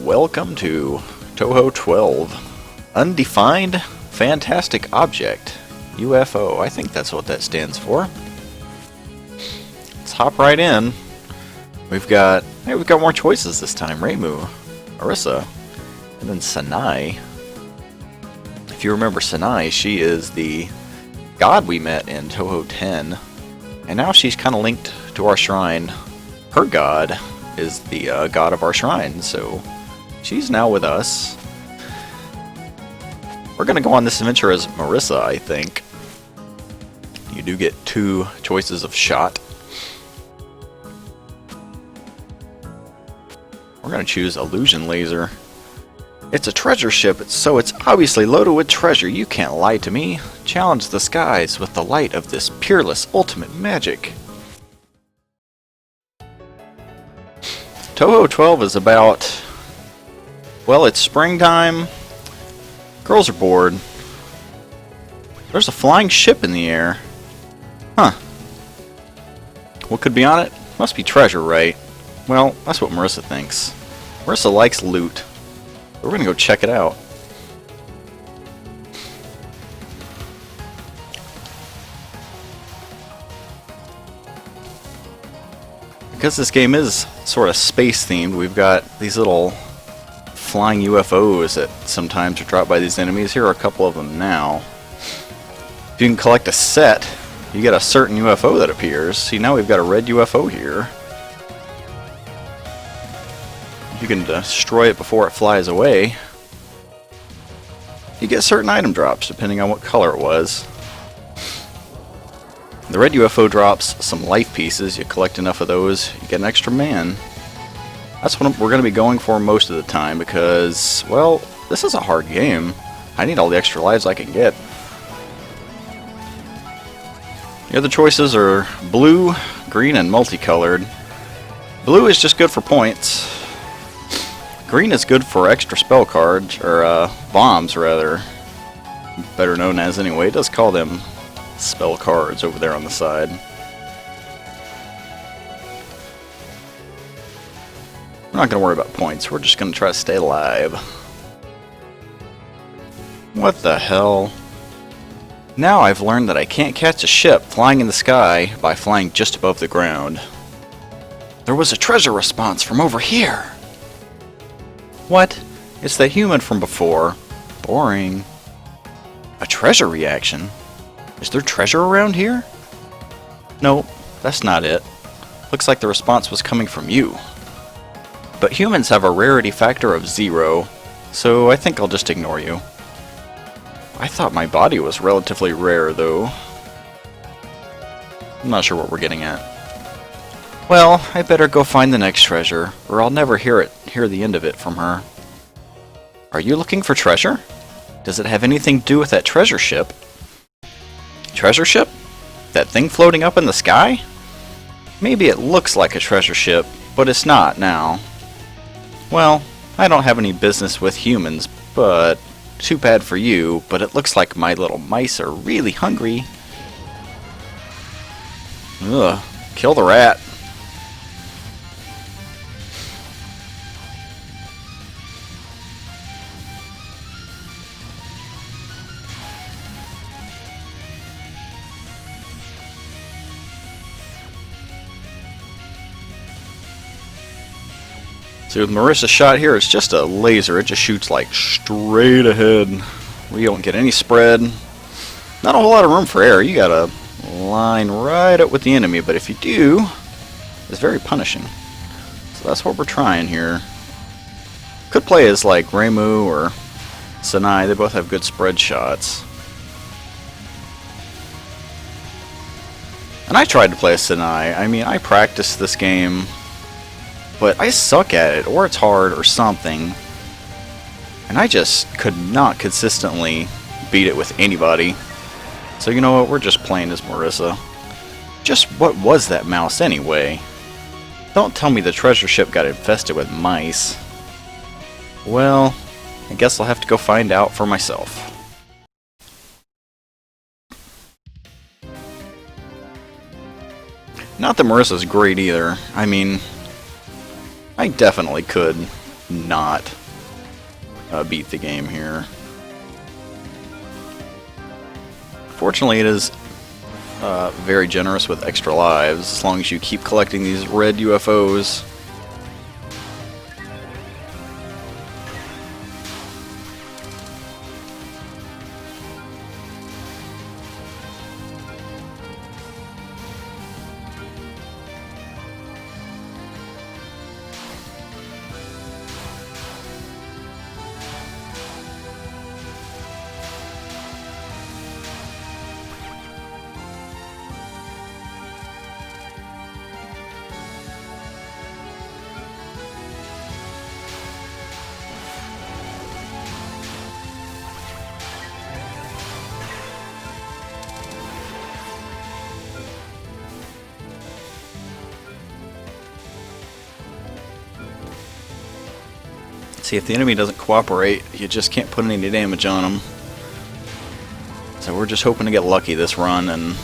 welcome to Touhou 12. Undefined Fantastic Object. UFO. I think that's what that stands for. Let's hop right in. We've got more choices this time. Reimu, Arissa, and then Sanai. If you remember Sanai, she is the god we met in Touhou 10. And now she's kind of linked to our shrine. Her god is the god of our shrine, so she's now with us. We're going to go on this adventure as Marissa, I think. You do get 2 choices of shot. We're going to choose Illusion Laser. It's a treasure ship, so it's obviously loaded with treasure. You can't lie to me. Challenge the skies with the light of this peerless ultimate magic. Touhou 12 is about, well, it's springtime. Girls are bored. There's a flying ship in the air. Huh. What could be on it? Must be treasure, right? Well, that's what Marissa thinks. Marissa likes loot. We're gonna go check it out. Because this game is sort of space themed, we've got these little flying UFOs that sometimes are dropped by these enemies. Here are a couple of them now. If you can collect a set, you get a certain UFO that appears. See, now we've got a red UFO here. You can destroy it before it flies away. You get certain item drops depending on what color it was. The red UFO drops some life pieces. You collect enough of those, you get an extra man. That's what we're going to be going for most of the time because, well, this is a hard game. I need all the extra lives I can get. The other choices are blue, green, and multicolored. Blue is just good for points. Green is good for extra spell cards, or bombs rather. Better known as anyway. It does call them spell cards over there on the side. We're not going to worry about points. We're just going to try to stay alive. What the hell? Now I've learned that I can't catch a ship flying in the sky by flying just above the ground. There was a treasure response from over here. What? It's the human from before. Boring. A treasure reaction? Is there treasure around here? Nope, that's not it. Looks like the response was coming from you. But humans have a rarity factor of 0, so I think I'll just ignore you. I thought my body was relatively rare, though. I'm not sure what we're getting at. Well, I better go find the next treasure, or I'll never hear the end of it from her. Are you looking for treasure? Does it have anything to do with that treasure ship? Treasure ship? That thing floating up in the sky? Maybe it looks like a treasure ship, but it's not now. Well, I don't have any business with humans, but too bad for you, but it looks like my little mice are really hungry. Ugh, kill the rat. See, with Marissa's shot here, it's just a laser. It just shoots like straight ahead. We don't get any spread. Not a whole lot of room for error. You gotta line right up with the enemy, but if you do, it's very punishing. So that's what we're trying here. Could play as like Reimu or Sanai. They both have good spread shots. And I tried to play as Sanai. I mean, I practiced this game, but I suck at it, or it's hard, or something. And I just could not consistently beat it with anybody. So you know what, we're just playing as Marissa. Just what was that mouse anyway? Don't tell me the treasure ship got infested with mice. Well, I guess I'll have to go find out for myself. Not that Marissa's great either. I mean, I definitely could not beat the game here. Fortunately, it is very generous with extra lives, as long as you keep collecting these red UFOs. See, if the enemy doesn't cooperate, you just can't put any damage on them. So we're just hoping to get lucky this run and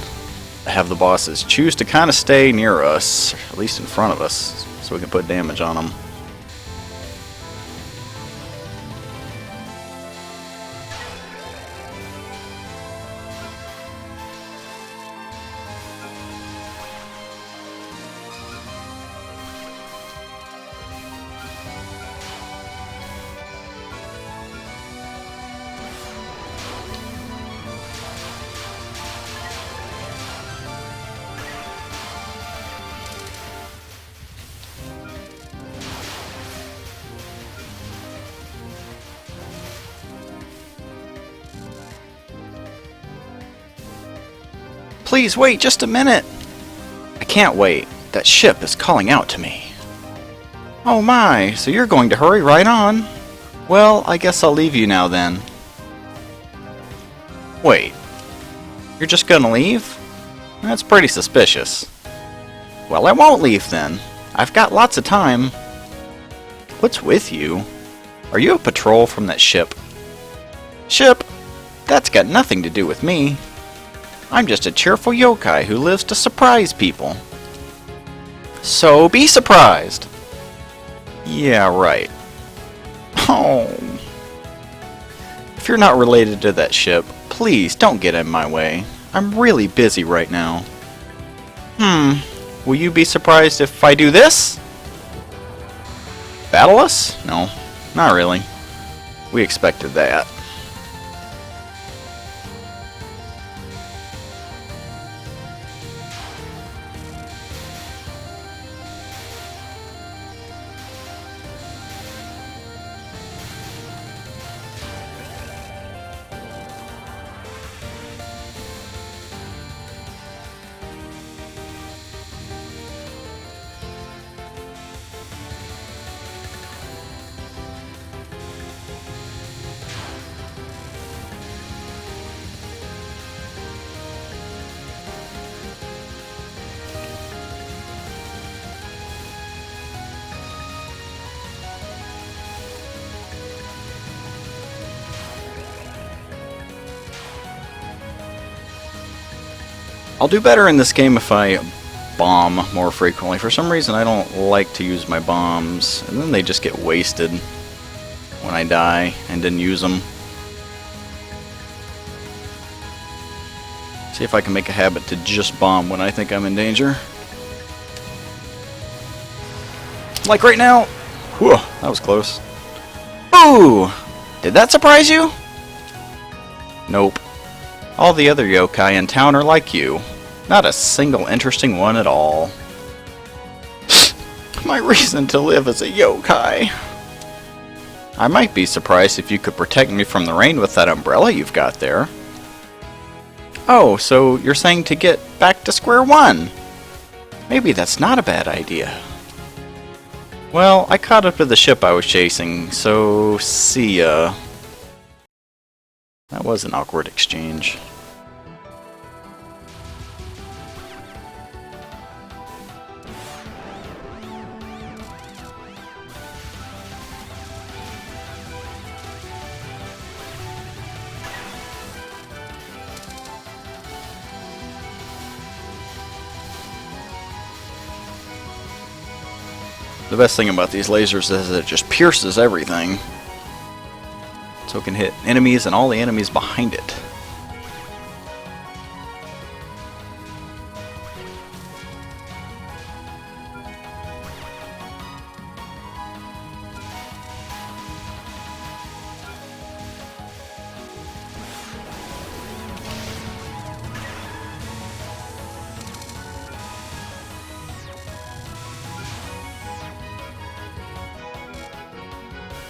have the bosses choose to kind of stay near us, at least in front of us, so we can put damage on them. Please wait just a minute! I can't wait. That ship is calling out to me. Oh my, so you're going to hurry right on? Well, I guess I'll leave you now then. Wait. You're just gonna leave? That's pretty suspicious. Well, I won't leave then. I've got lots of time. What's with you? Are you a patrol from that ship? Ship? That's got nothing to do with me. I'm just a cheerful yokai who lives to surprise people. So be surprised. Yeah, right. Oh. If you're not related to that ship, please don't get in my way. I'm really busy right now. Will you be surprised if I do this? Battle us? No, not really. We expected that. I'll do better in this game if I bomb more frequently. For some reason I don't like to use my bombs, and then they just get wasted when I die and didn't use them. See if I can make a habit to just bomb when I think I'm in danger. Like right now. Whew, that was close. Ooh! Did that surprise you? Nope. All the other yokai in town are like you. Not a single interesting one at all. My reason to live as a yokai. I might be surprised if you could protect me from the rain with that umbrella you've got there. Oh, so you're saying to get back to square one? Maybe that's not a bad idea. Well, I caught up to the ship I was chasing, so see ya. That was an awkward exchange. The best thing about these lasers is that it just pierces everything. so it can hit enemies and all the enemies behind it.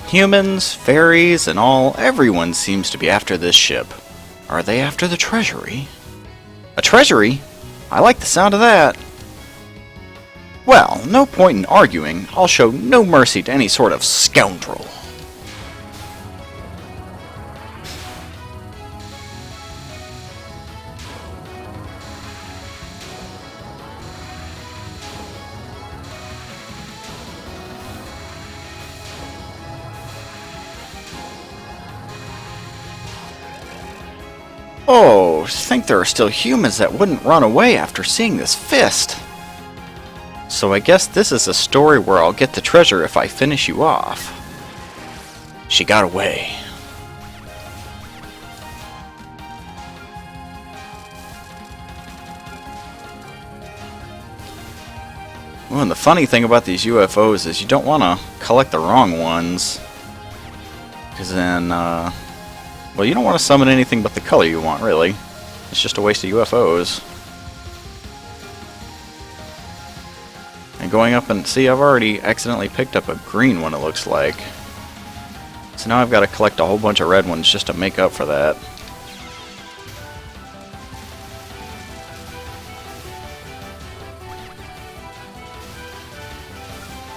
Humans, fairies, and everyone seems to be after this ship. Are they after the treasury? A treasury? I like the sound of that. Well, no point in arguing. I'll show no mercy to any sort of scoundrel. Oh, think there are still humans that wouldn't run away after seeing this fist. So I guess this is a story where I'll get the treasure if I finish you off. She got away. Well, and the funny thing about these UFOs is you don't want to collect the wrong ones. Because then, well, you don't want to summon anything but the color you want, really. It's just a waste of UFOs. And going up and... see, I've already accidentally picked up a green one, it looks like. So now I've got to collect a whole bunch of red ones just to make up for that.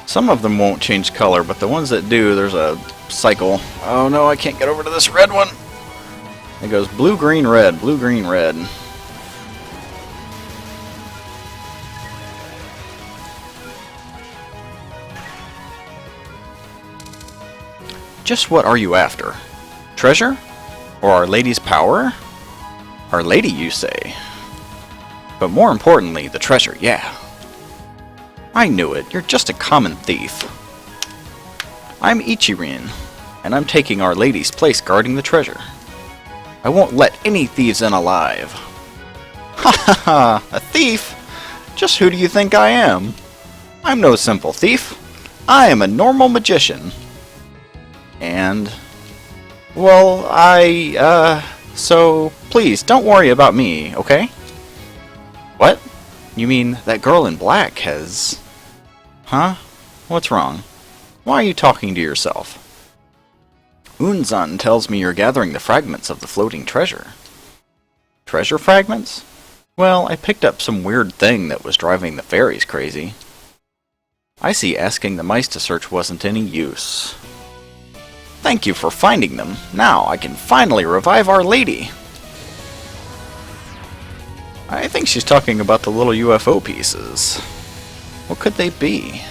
Some of them won't change color, but the ones that do, there's a cycle. Oh no, I can't get over to this red one! It goes blue, green, red, blue, green, red. Just what are you after? Treasure? Or Our Lady's power? Our Lady, you say? But more importantly, the treasure, yeah. I knew it, you're just a common thief. I'm Ichirin, and I'm taking Our Lady's place guarding the treasure. I won't let any thieves in alive. Ha ha ha! A thief? Just who do you think I am? I'm no simple thief. I am a normal magician. And... well, so please, don't worry about me, okay? What? You mean that girl in black has... huh? What's wrong? Why are you talking to yourself? Unzan tells me you're gathering the fragments of the floating treasure. Treasure fragments? Well, I picked up some weird thing that was driving the fairies crazy. I see asking the mice to search wasn't any use. Thank you for finding them. Now I can finally revive Our Lady. I think she's talking about the little UFO pieces. What could they be?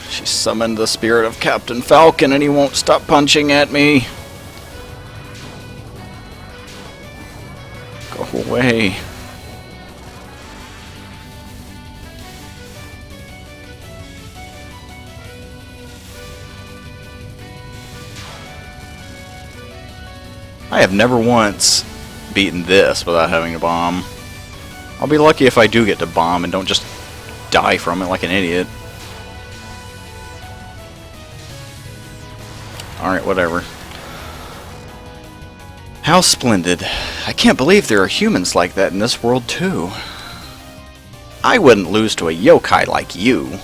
She summoned the spirit of Captain Falcon and he won't stop punching at me. Go away. I have never once beaten this without having to bomb. I'll be lucky if I do get to bomb and don't just die from it like an idiot. alright, whatever. How splendid. I can't believe there are humans like that in this world, too. I wouldn't lose to a yokai like you.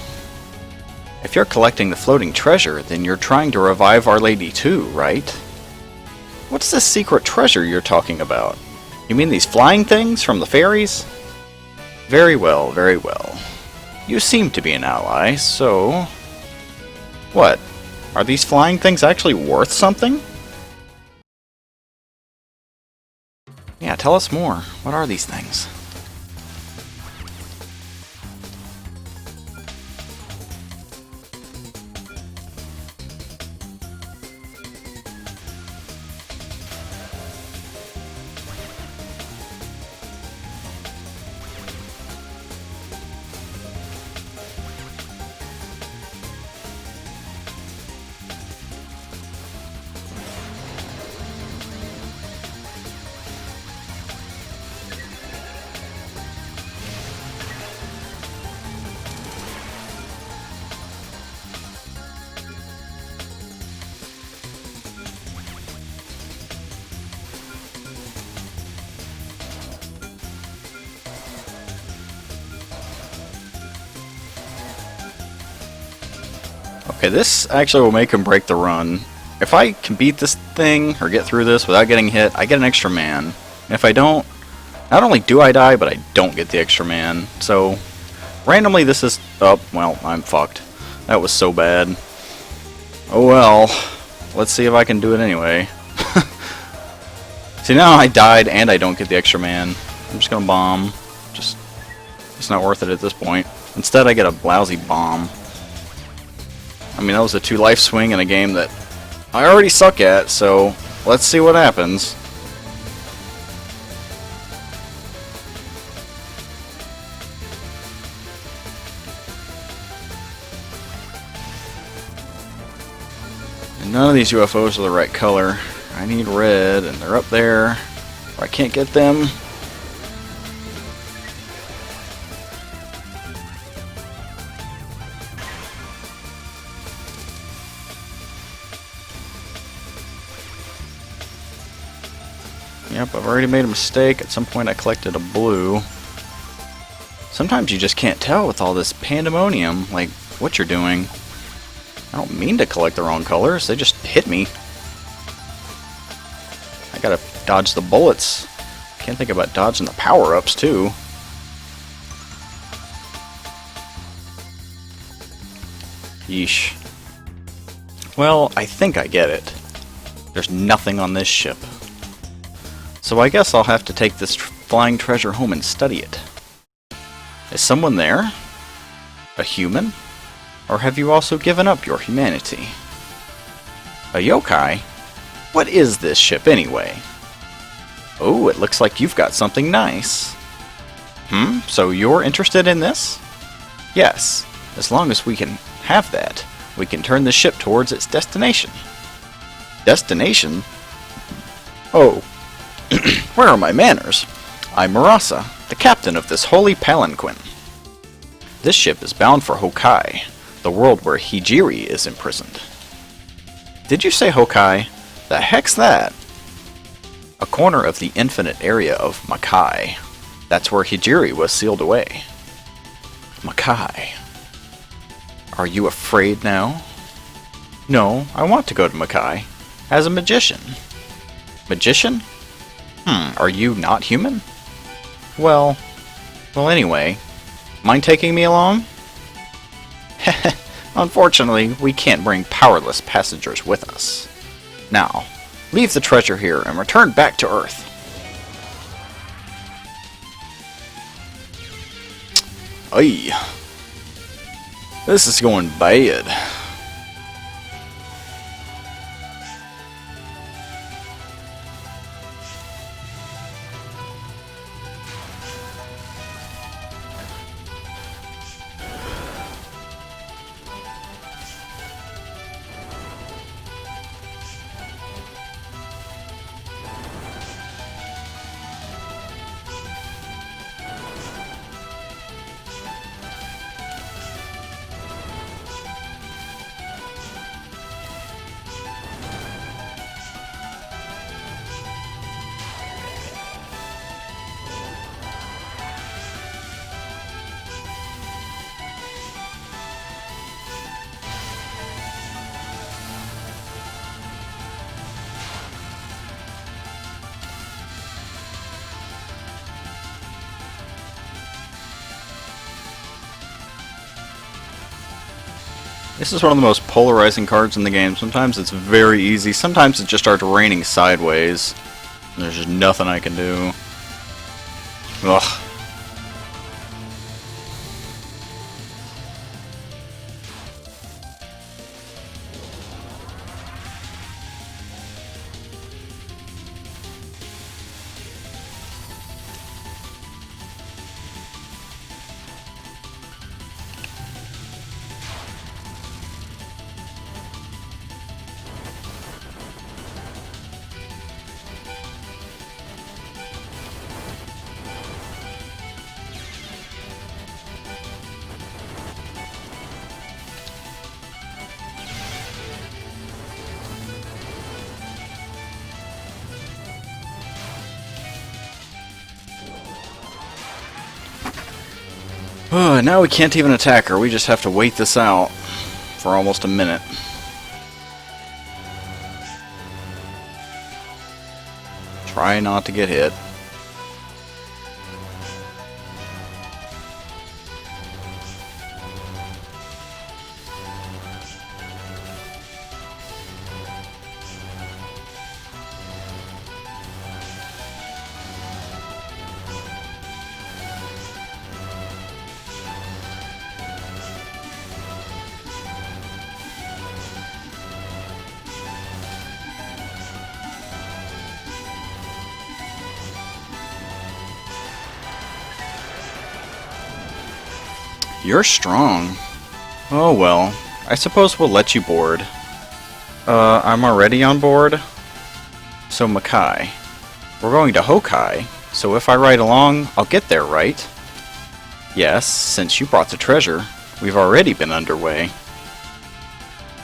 If you're collecting the floating treasure, then you're trying to revive Our Lady too, right? What's this secret treasure you're talking about? You mean these flying things from the fairies? Very well, very well. You seem to be an ally, so... What? Are these flying things actually worth something? Yeah, tell us more. What are these things? Okay, this actually will make him break the run. If I can beat this thing, or get through this without getting hit, I get an extra man. And if I don't, not only do I die, but I don't get the extra man. So, randomly this is... Oh, well, I'm fucked. That was so bad. Oh well. Let's see if I can do it anyway. See, now I died and I don't get the extra man. I'm just gonna bomb. Just... It's not worth it at this point. Instead, I get a lousy bomb. I mean, that was a 2-life swing in a game that I already suck at, so let's see what happens. And none of these UFOs are the right color. I need red, and they're up there. If I can't get them... Yep, I've already made a mistake. At some point I collected a blue. Sometimes you just can't tell with all this pandemonium, like, what you're doing. I don't mean to collect the wrong colors, they just hit me. I gotta dodge the bullets. Can't think about dodging the power-ups, too. Yeesh. Well, I think I get it. There's nothing on this ship. So I guess I'll have to take this flying treasure home and study it. Is someone there? A human? Or have you also given up your humanity? A yokai? What is this ship anyway? Oh, it looks like you've got something nice. So you're interested in this? Yes, as long as we can have that, we can turn the ship towards its destination. Destination? Oh. Where are my manners? I'm Murasa, the captain of this holy palanquin. This ship is bound for Hokai, the world where Hijiri is imprisoned. Did you say Hokai? The heck's that? A corner of the infinite area of Makai. That's where Hijiri was sealed away. Makai. Are you afraid now? No, I want to go to Makai. As a magician. Magician? Are you not human? Well anyway, mind taking me along? Unfortunately, we can't bring powerless passengers with us. Now, leave the treasure here and return back to Earth. Ay. This is going bad. This is one of the most polarizing cards in the game. Sometimes it's very easy, sometimes it just starts raining sideways. And there's just nothing I can do. Ugh. Now we can't even attack her, we just have to wait this out for almost a minute. Try not to get hit. You're strong. Oh well, I suppose we'll let you board. I'm already on board. So Makai. We're going to Hokai, so if I ride along, I'll get there, right? Yes, since you brought the treasure, we've already been underway.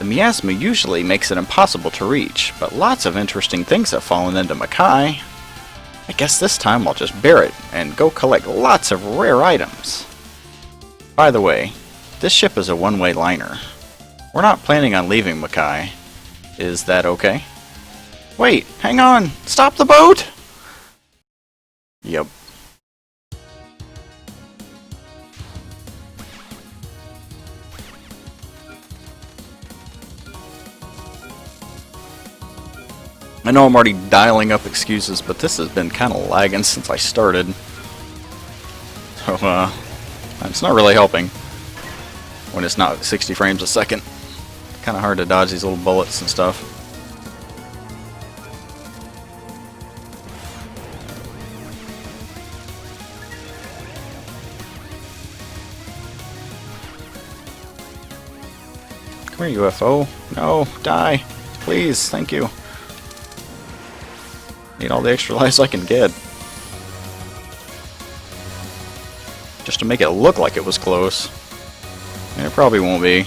The miasma usually makes it impossible to reach, but lots of interesting things have fallen into Makai. I guess this time I'll just bear it and go collect lots of rare items. By the way, this ship is a one-way liner. We're not planning on leaving Makai. Is that okay? Wait, hang on! Stop the boat! Yep. I know I'm already dialing up excuses, but this has been kind of lagging since I started. So, it's not really helping when it's not 60 frames a second. Kind of hard to dodge these little bullets and stuff. Come here, UFO. No, die. Please, thank you. Need all the extra lives I can get. Just to make it look like it was close. And it probably won't be.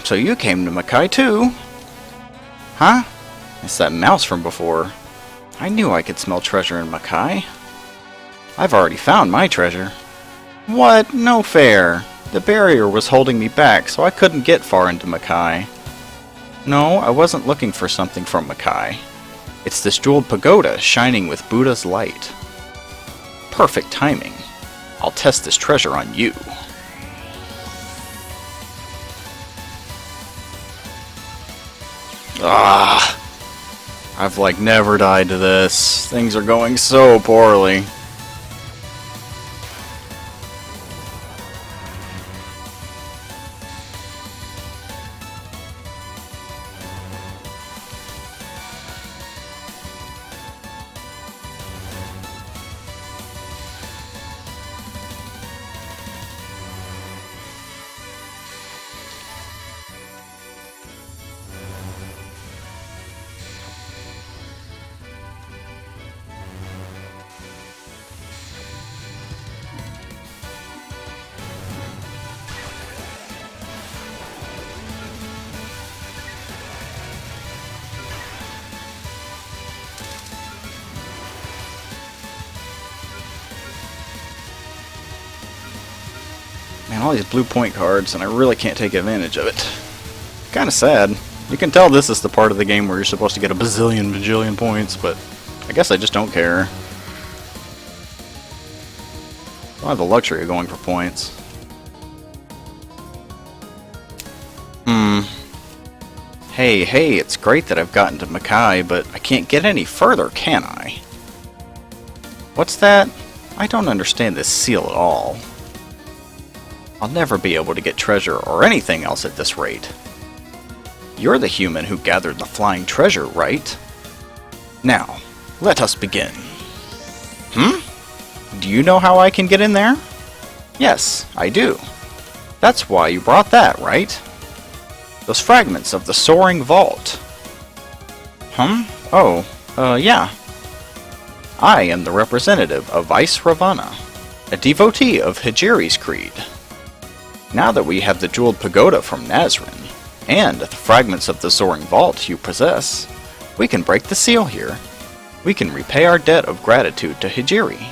So you came to Makai too? Huh? It's that mouse from before. I knew I could smell treasure in Makai. I've already found my treasure. What? No fair. The barrier was holding me back, so I couldn't get far into Makai. No, I wasn't looking for something from Makai. It's this jeweled pagoda shining with Buddha's light. Perfect timing. I'll test this treasure on you. Ah! I've like never died to this. Things are going so poorly. Man, all these blue point cards, and I really can't take advantage of it. Kinda sad. You can tell this is the part of the game where you're supposed to get a bajillion points, but I guess I just don't care. I don't have the luxury of going for points. Hey, it's great that I've gotten to Makai, but I can't get any further, can I? What's that? I don't understand this seal at all. I'll never be able to get treasure or anything else at this rate. You're the human who gathered the flying treasure, right? Now, let us begin. Do you know how I can get in there? Yes, I do. That's why you brought that, right? Those fragments of the soaring vault. Oh, yeah. I am the representative of Vice Ravana, a devotee of Hijiri's creed. Now that we have the jeweled pagoda from Nazrin, and the fragments of the soaring vault you possess, we can break the seal here. We can repay our debt of gratitude to Hijiri.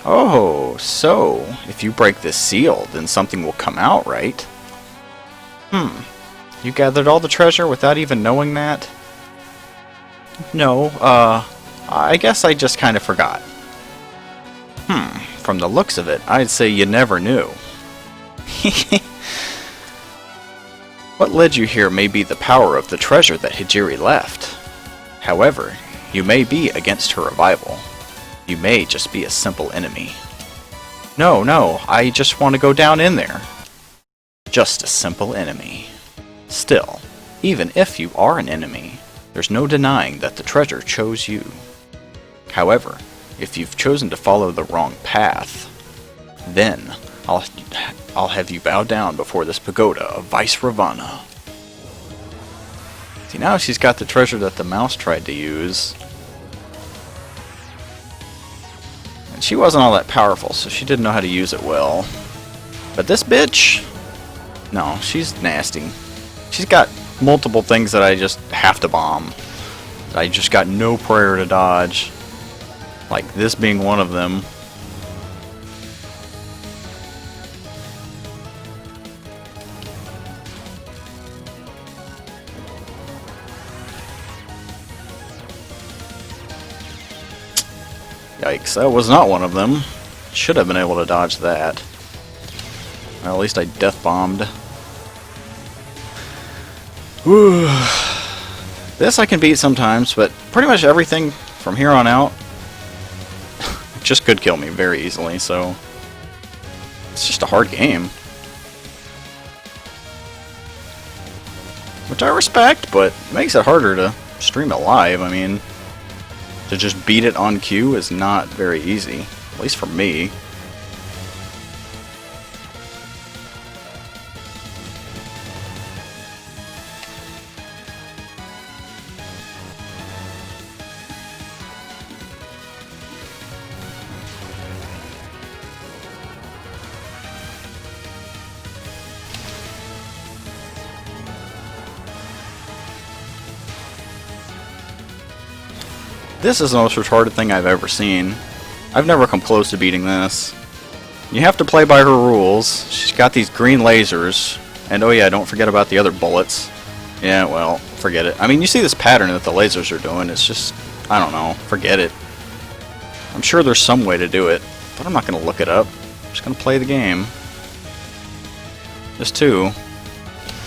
Oh, so if you break this seal, then something will come out, right? You gathered all the treasure without even knowing that? No, I guess I just kind of forgot. From the looks of it, I'd say you never knew. What led you here may be the power of the treasure that Hijiri left. However, you may be against her revival. You may just be a simple enemy. No, I just want to go down in there. Just a simple enemy. Still, even if you are an enemy, there's no denying that the treasure chose you. However, if you've chosen to follow the wrong path, then I'll have you bow down before this pagoda of Vice Ravana. See, now she's got the treasure that the mouse tried to use. And she wasn't all that powerful, so she didn't know how to use it well. But this bitch? No, she's nasty. She's got multiple things that I just have to bomb. I just got no prayer to dodge. Like this being one of them. Yikes, that was not one of them. Should have been able to dodge that. Well, at least I death bombed. Whew. This I can beat sometimes, but pretty much everything from here on out just could kill me very easily, so it's just a hard game. Which I respect, but it makes it harder to stream it live. I mean, to just beat it on cue is not very easy, at least for me. This is the most retarded thing I've ever seen. I've never come close to beating this. You have to play by her rules. She's got these green lasers. And oh yeah, don't forget about the other bullets. Yeah, well, forget it. I mean, you see this pattern that the lasers are doing. It's just, I don't know. Forget it. I'm sure there's some way to do it, but I'm not going to look it up. I'm just going to play the game. This too.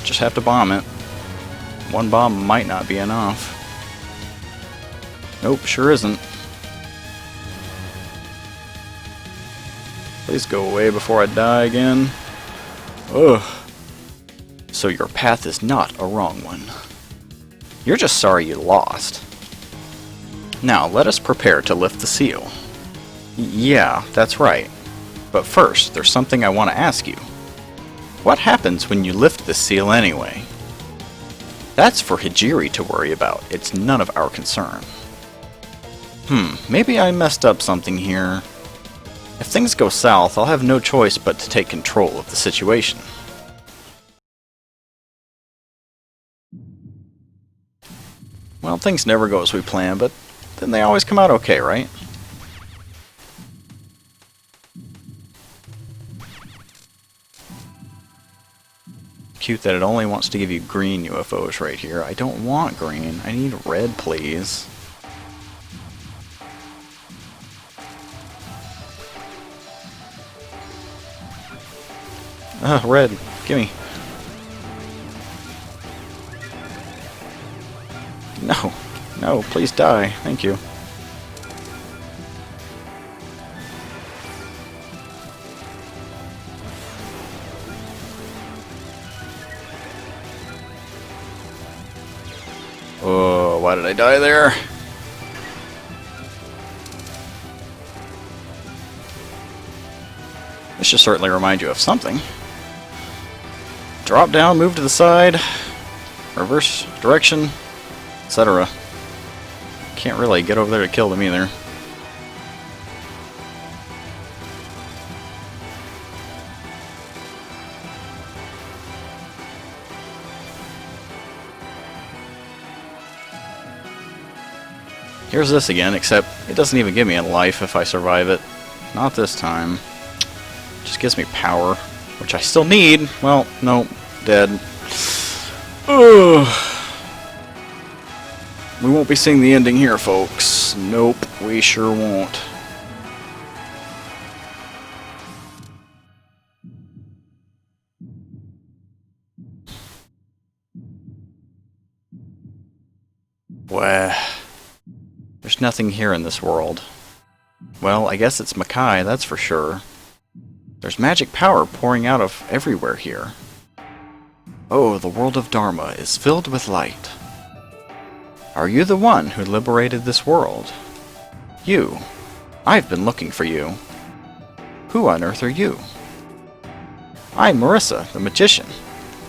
Just have to bomb it. One bomb might not be enough. Nope, sure isn't. Please go away before I die again. Ugh. So your path is not a wrong one. You're just sorry you lost. Now let us prepare to lift the seal. Yeah, that's right. But first, there's something I want to ask you. What happens when you lift the seal anyway? That's for Hijiri to worry about. It's none of our concern. Maybe I messed up something here. If things go south, I'll have no choice but to take control of the situation. Well, things never go as we plan, but then they always come out okay, right? cute that it only wants to give you green UFOs right here. I don't want green. I need red, please. Red. Gimme. No. No, please die. Thank you. Oh, why did I die there? This should certainly remind you of something. Drop down, move to the side, reverse direction, etc. Can't really get over there to kill them either. Here's this again, except it doesn't even give me a life if I survive it. Not this time. Just gives me power, which I still need. Well, no, dead. Ugh. We won't be seeing the ending here, folks. Nope, we sure won't. Well, there's nothing here in this world. Well, I guess it's Makai, that's for sure. There's magic power pouring out of everywhere here. Oh, the world of Dharma is filled with light. Are you the one who liberated this world? You. I've been looking for you. Who on earth are you? I'm Marissa, the magician.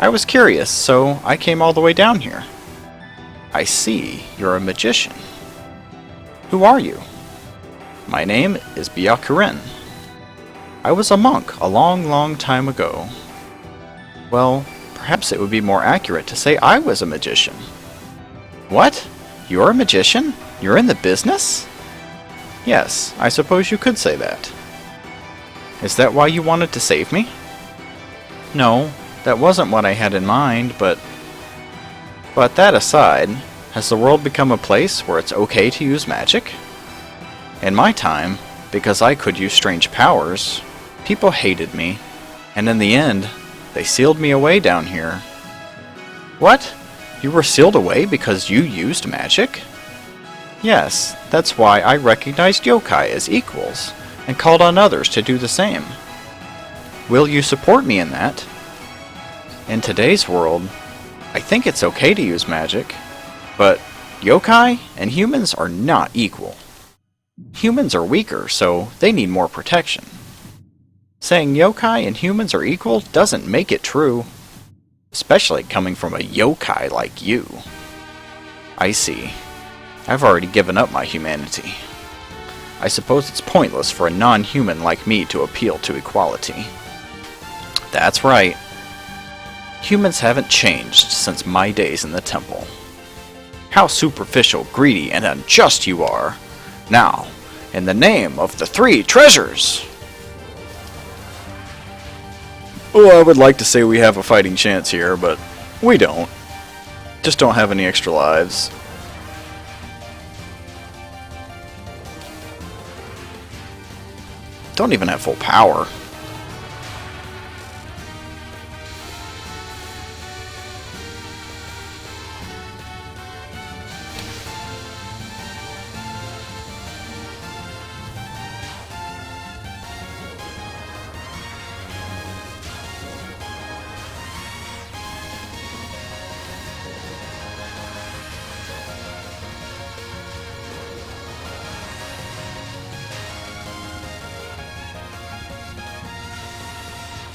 I was curious, so I came all the way down here. I see, you're a magician. Who are you? My name is Byakuren. I was a monk a long, long time ago. Well, perhaps it would be more accurate to say I was a magician. What? You're a magician? You're in the business? Yes, I suppose you could say that. Is that why you wanted to save me? No, that wasn't what I had in mind, but that aside, has the world become a place where it's okay to use magic? In my time, because I could use strange powers, people hated me, and in the end, they sealed me away down here. What? You were sealed away because you used magic? Yes, that's why I recognized yokai as equals, and called on others to do the same. Will you support me in that? In today's world, I think it's okay to use magic, but yokai and humans are not equal. Humans are weaker, so they need more protection. Saying yokai and humans are equal doesn't make it true. Especially coming from a yokai like you. I see. I've already given up my humanity. I suppose it's pointless for a non-human like me to appeal to equality. That's right. Humans haven't changed since my days in the temple. How superficial, greedy, and unjust you are! Now, in the name of the 3 treasures! Oh, I would like to say we have a fighting chance here, but we don't. Just don't have any extra lives. Don't even have full power.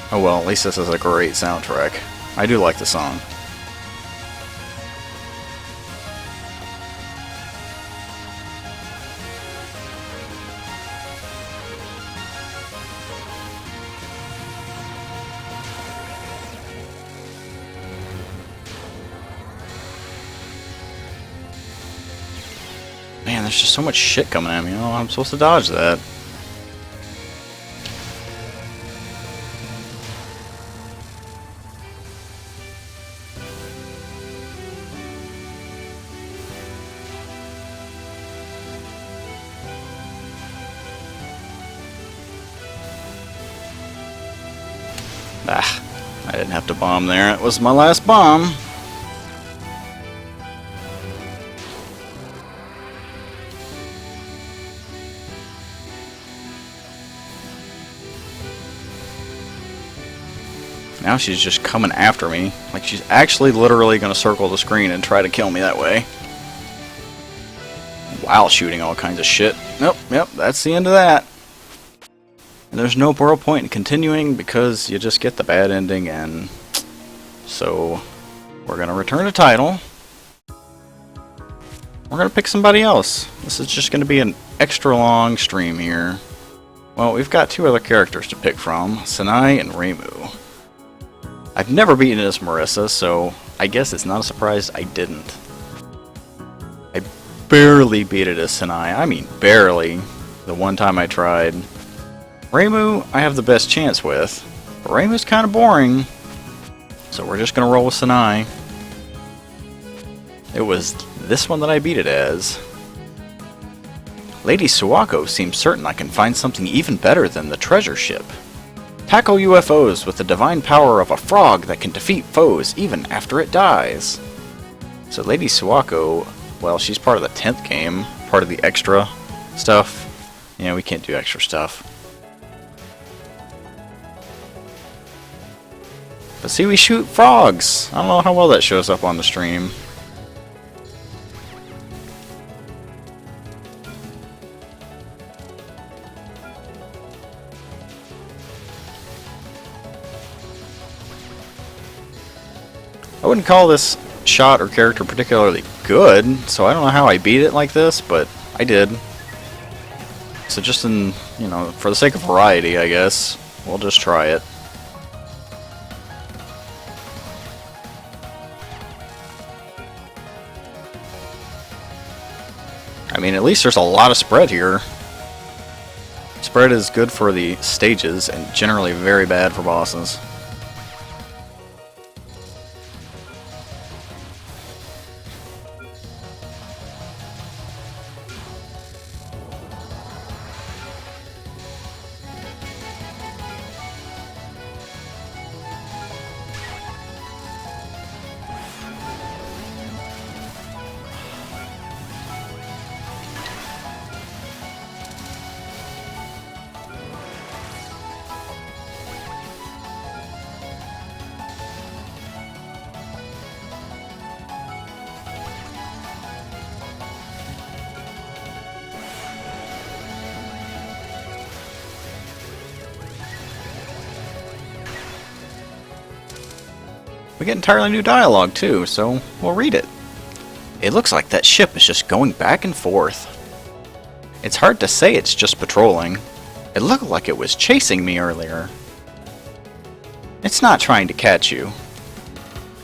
Oh well, at least this is a great soundtrack. I do like the song. Man, there's just so much shit coming at me. Oh, I'm supposed to dodge that. Ah, I didn't have to bomb there. It was my last bomb. Now she's just coming after me. Like she's actually literally going to circle the screen and try to kill me that way. While shooting all kinds of shit. Nope, yep, that's the end of that. And there's no real point in continuing because you just get the bad ending, and so we're going to return to title. We're going to pick somebody else. This is just going to be an extra long stream here. Well, we've got two other characters to pick from, Sanai and Reimu. I've never beaten as Marissa, so I guess it's not a surprise I didn't. I barely beat it as Sanai. I mean, barely. The one time I tried. Reimu, I have the best chance with. But Reimu's kind of boring. So we're just going to roll with Sanai. It was this one that I beat it as. Lady Suwako seems certain I can find something even better than the treasure ship. Tackle UFOs with the divine power of a frog that can defeat foes even after it dies. So Lady Suwako, well, she's part of the 10th game, part of the extra stuff. Yeah, we can't do extra stuff. But see, we shoot frogs! I don't know how well that shows up on the stream. I wouldn't call this shot or character particularly good, so I don't know how I beat it like this, but I did. So just in, you know, for the sake of variety, I guess, we'll just try it. I mean, at least there's a lot of spread here. Spread is good for the stages and generally very bad for bosses. We get entirely new dialogue too, so we'll read it. It looks like that ship is just going back and forth. It's hard to say it's just patrolling. It looked like it was chasing me earlier. It's not trying to catch you.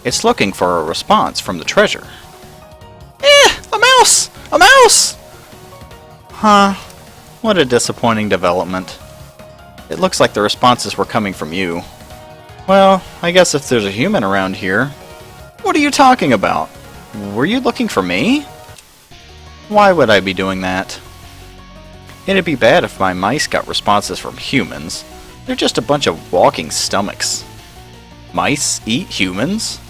It's looking for a response from the treasure. A mouse! A mouse! Huh. What a disappointing development. It looks like the responses were coming from you. Well, I guess if there's a human around here... What are you talking about? Were you looking for me? Why would I be doing that? It'd be bad if my mice got responses from humans. They're just a bunch of walking stomachs. Mice eat humans?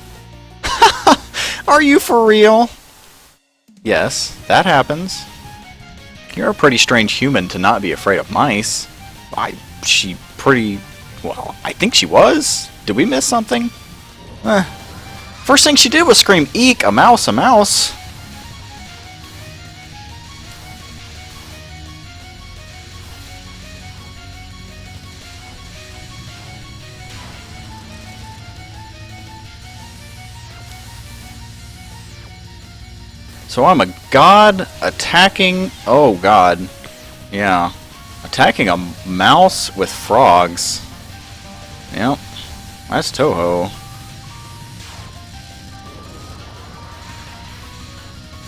Are you for real? Yes, that happens. You're a pretty strange human to not be afraid of mice. Well, I think she was. Did we miss something? First thing she did was scream, "Eek, a mouse, a mouse." So I'm a god attacking... Oh, god. Yeah. Attacking a mouse with frogs. Yep. That's Touhou.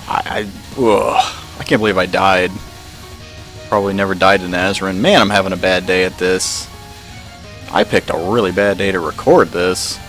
I can't believe I died. Probably never died in Azrin. Man, I'm having a bad day at this. I picked a really bad day to record this.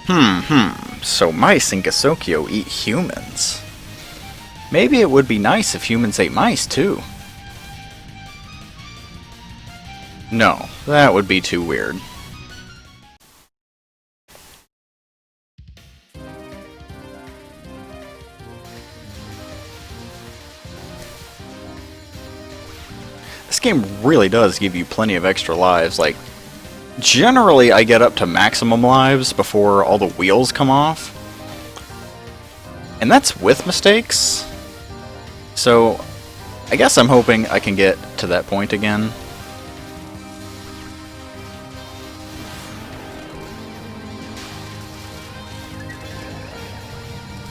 So mice in Gasokyo eat humans. Maybe it would be nice if humans ate mice too. No, that would be too weird. This game really does give you plenty of extra lives. Like, generally I get up to maximum lives before all the wheels come off. And that's with mistakes. So, I guess I'm hoping I can get to that point again.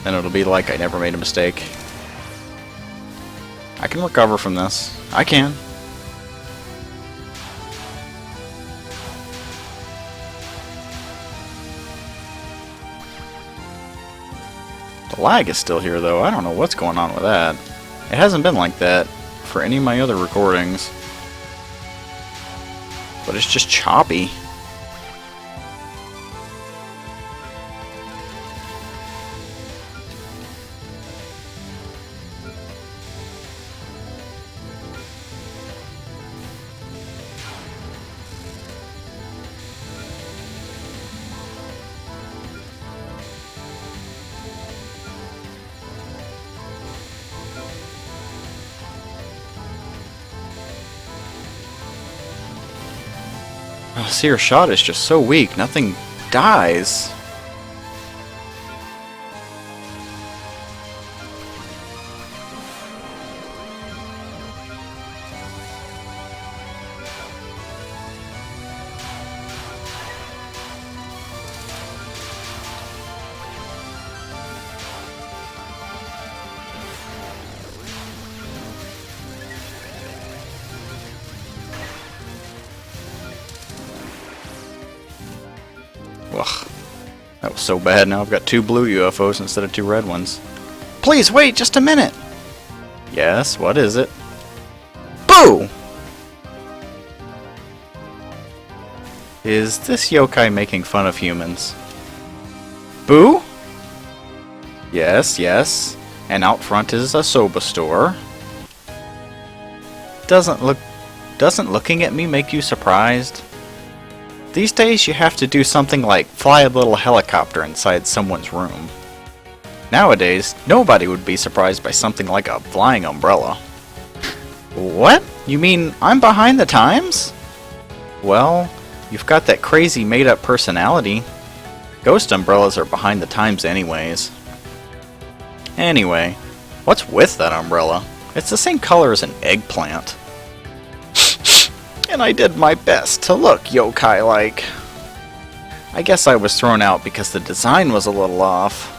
Then it'll be like I never made a mistake. I can recover from this. I can. The lag is still here though. I don't know what's going on with that. It hasn't been like that for any of my other recordings. But it's just choppy. Oh, Seer Shot is just so weak. Nothing dies. Ugh. That was so bad. Now I've got 2 blue UFOs instead of 2 red ones. Please wait just a minute! Yes, what is it? Boo! Is this yokai making fun of humans? Boo? Yes, yes. And out front is a soba store. Doesn't looking at me make you surprised? These days you have to do something like fly a little helicopter inside someone's room. Nowadays, nobody would be surprised by something like a flying umbrella. What? You mean I'm behind the times? Well, you've got that crazy made-up personality. Ghost umbrellas are behind the times anyways. Anyway, what's with that umbrella? It's the same color as an eggplant. And I did my best to look yokai-like. I guess I was thrown out because the design was a little off.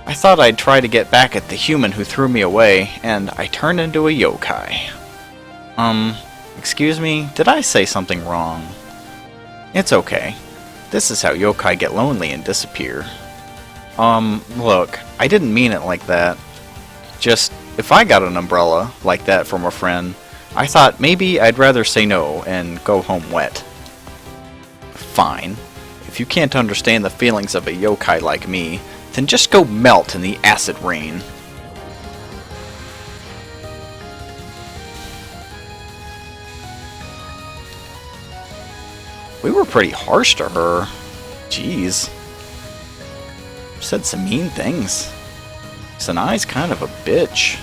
I thought I'd try to get back at the human who threw me away, and I turned into a yokai. Excuse me, did I say something wrong? It's okay. This is how yokai get lonely and disappear. Look, I didn't mean it like that. Just, if I got an umbrella like that from a friend, I thought maybe I'd rather say no and go home wet. Fine. If you can't understand the feelings of a yokai like me, then just go melt in the acid rain. We were pretty harsh to her. Jeez. Said some mean things. Sanai's kind of a bitch.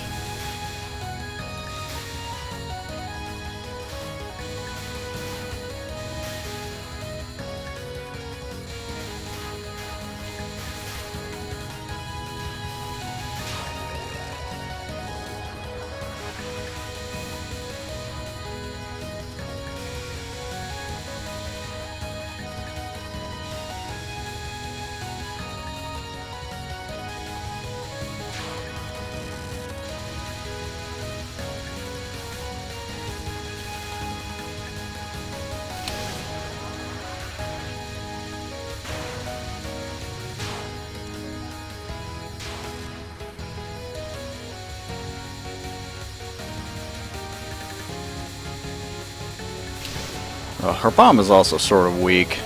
Her bomb is also sort of weak.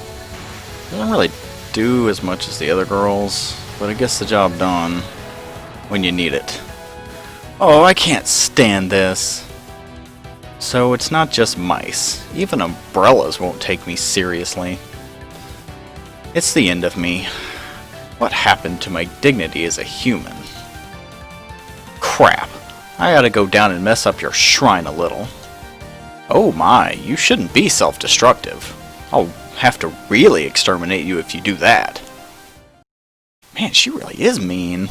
Doesn't really do as much as the other girls, but it gets the job done when you need it. Oh, I can't stand this. So it's not just mice. Even umbrellas won't take me seriously. It's the end of me. What happened to my dignity as a human? Crap. I ought to go down and mess up your shrine a little. Oh my, you shouldn't be self-destructive. I'll have to really exterminate you if you do that. Man, she really is mean.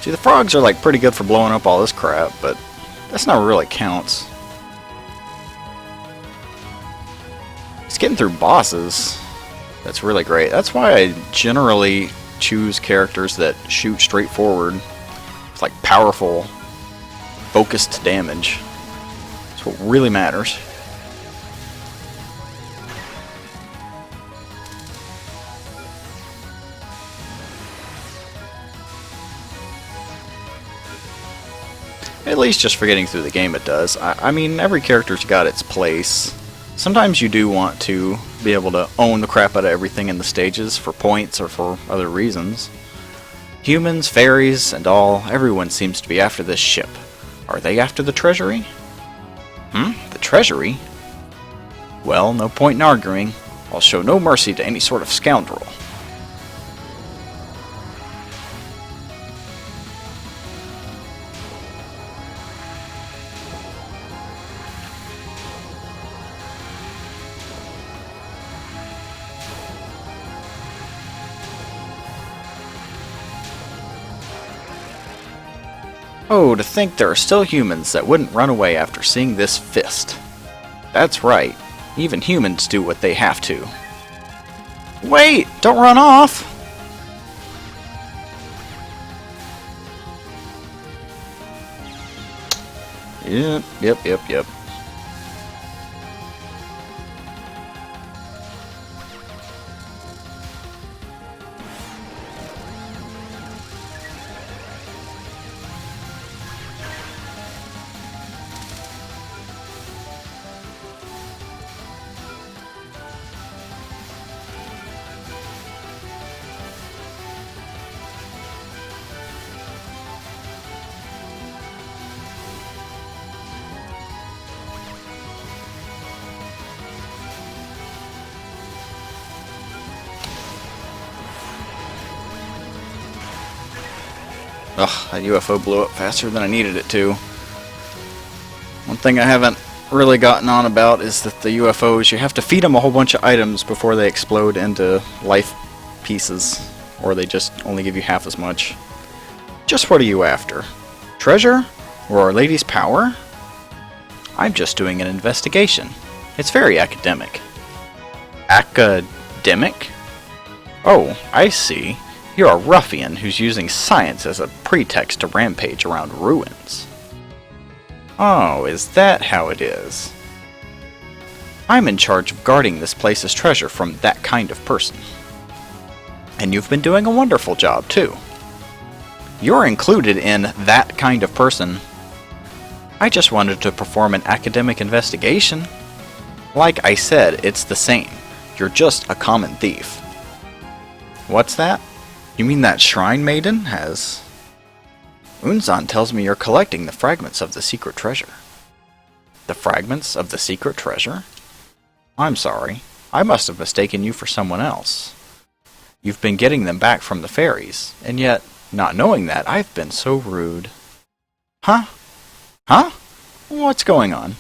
See, the frogs are like pretty good for blowing up all this crap, but that's not what really counts. It's getting through bosses. That's really great. That's why I generally choose characters that shoot straight forward. It's like powerful, focused damage. That's what really matters. At least just for getting through the game it does. I mean, every character's got its place. Sometimes you do want to be able to own the crap out of everything in the stages for points or for other reasons. Humans, fairies, and all, everyone seems to be after this ship. Are they after the treasury? The treasury? Well, no point in arguing. I'll show no mercy to any sort of scoundrel. Oh, to think there are still humans that wouldn't run away after seeing this fist. That's right. Even humans do what they have to. Wait! Don't run off! Yep. Ugh, that UFO blew up faster than I needed it to. One thing I haven't really gotten on about is that the UFOs, you have to feed them a whole bunch of items before they explode into life pieces, or they just only give you half as much. Just what are you after? Treasure? Or Our Lady's power? I'm just doing an investigation. It's very academic. Academic? Oh, I see. You're a ruffian who's using science as a pretext to rampage around ruins. Oh, is that how it is? I'm in charge of guarding this place's treasure from that kind of person. And you've been doing a wonderful job, too. You're included in that kind of person. I just wanted to perform an academic investigation. Like I said, it's the same. You're just a common thief. What's that? You mean that shrine maiden has... Unzan tells me you're collecting the fragments of the secret treasure. The fragments of the secret treasure? I'm sorry. I must have mistaken you for someone else. You've been getting them back from the fairies, and yet, not knowing that, I've been so rude. Huh? Huh? What's going on?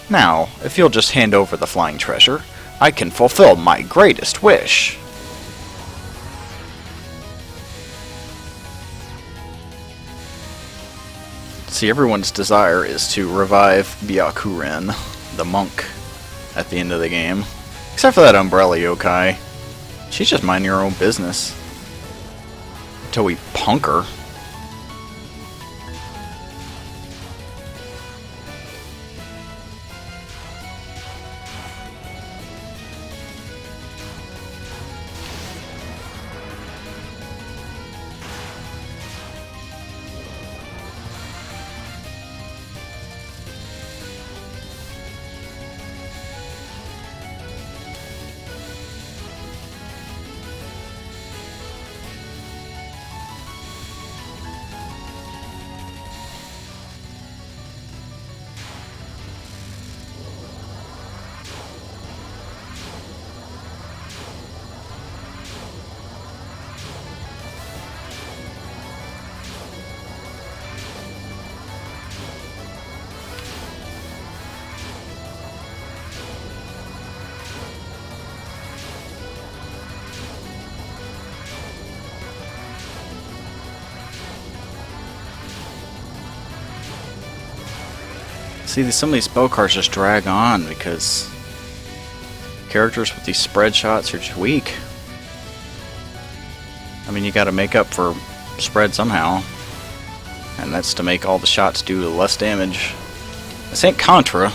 Now, if you'll just hand over the flying treasure, I can fulfill my greatest wish. See, everyone's desire is to revive Byakuren, the monk, at the end of the game. Except for that umbrella yokai. She's just minding her own business. Until we punk her. See, some of these bow cards just drag on because characters with these spread shots are just weak. I mean, you gotta make up for spread somehow. And that's to make all the shots do less damage. This ain't Contra.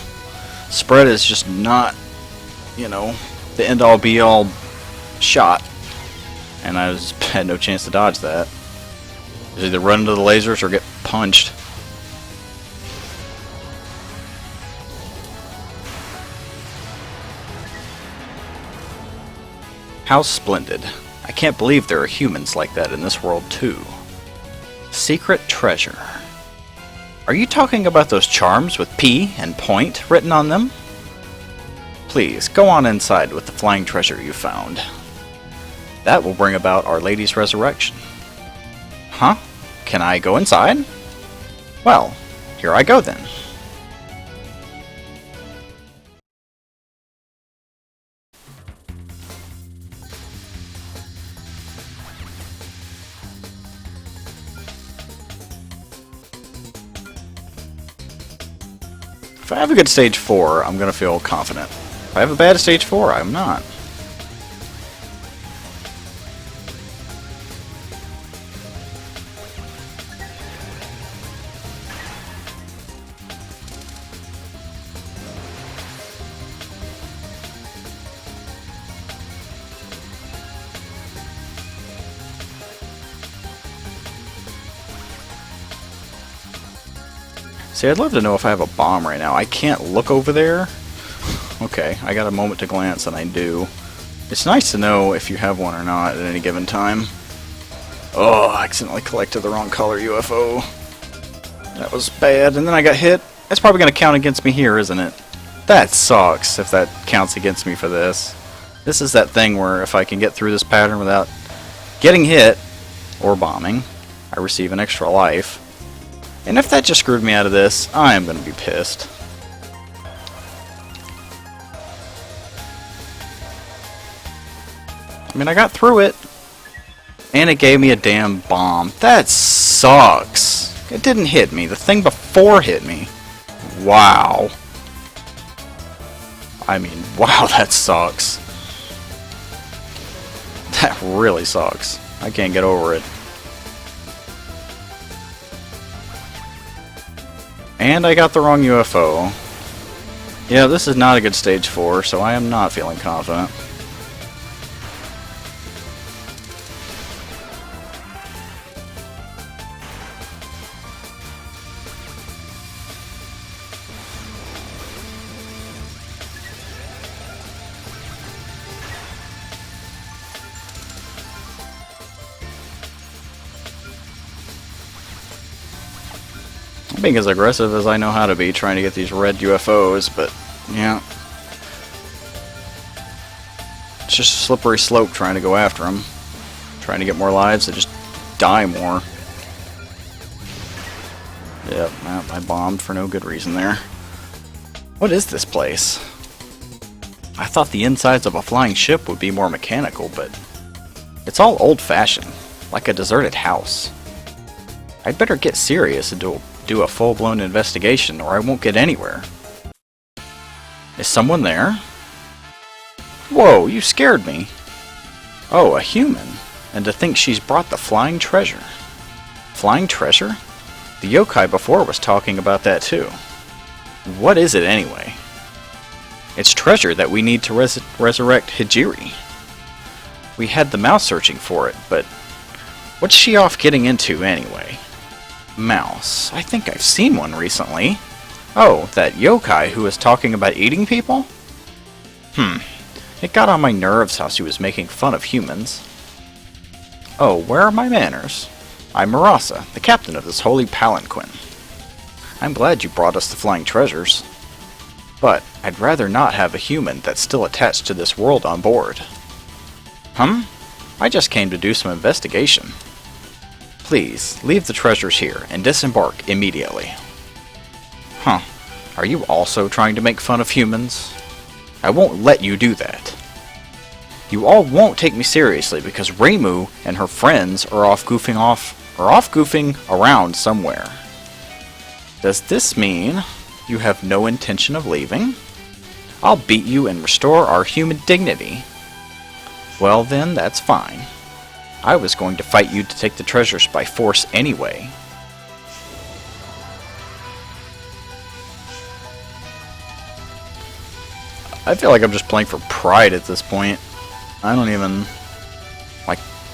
Spread is just not, you know, the end-all be-all shot. And I had no chance to dodge that. Just either run into the lasers or get punched. How splendid. I can't believe there are humans like that in this world too. Secret treasure. Are you talking about those charms with P and point written on them? Please, go on inside with the flying treasure you found. That will bring about Our Lady's resurrection. Huh? Can I go inside? Well, here I go then. If I have a good stage 4, I'm going to feel confident. If I have a bad stage 4, I'm not. See, I'd love to know if I have a bomb right now. I can't look over there. Okay, I got a moment to glance, and I do. It's nice to know if you have one or not at any given time. Oh, I accidentally collected the wrong color UFO. That was bad, and then I got hit. That's probably going to count against me here, isn't it? That sucks, if that counts against me for this. This is that thing where if I can get through this pattern without getting hit, or bombing, I receive an extra life. And if that just screwed me out of this, I am going to be pissed. I mean, I got through it. And it gave me a damn bomb. That sucks. It didn't hit me. The thing before hit me. Wow. I mean, wow, that sucks. That really sucks. I can't get over it. And I got the wrong UFO. Yeah, this is not a good stage 4, so I am not feeling confident. I'm being as aggressive as I know how to be trying to get these red UFOs, but yeah. It's just a slippery slope trying to go after them. Trying to get more lives to just die more. Yep, I bombed for no good reason there. What is this place? I thought the insides of a flying ship would be more mechanical, but it's all old-fashioned, like a deserted house. I'd better get serious and do a full-blown investigation or I won't get anywhere. Is someone there? Whoa, you scared me. Oh, a human. And to think she's brought the flying treasure. Flying treasure? The yokai before was talking about that too. What is it anyway? It's treasure that we need to resurrect Hijiri. We had the mouse searching for it, but what's she off getting into anyway? Mouse. I think I've seen one recently. Oh, that yokai who was talking about eating people? It got on my nerves how she was making fun of humans. Oh, where are my manners? I'm Marasa, the captain of this holy palanquin. I'm glad you brought us the flying treasures. But I'd rather not have a human that's still attached to this world on board. I just came to do some investigation. Please, leave the treasures here and disembark immediately. Are you also trying to make fun of humans? I won't let you do that. You all won't take me seriously because Reimu and her friends are off goofing around somewhere. Does this mean You have no intention of leaving? I'll beat you and restore our human dignity. Well then, that's fine. I was going to fight you to take the treasures by force anyway. I feel like I'm just playing for pride at this point. I don't even...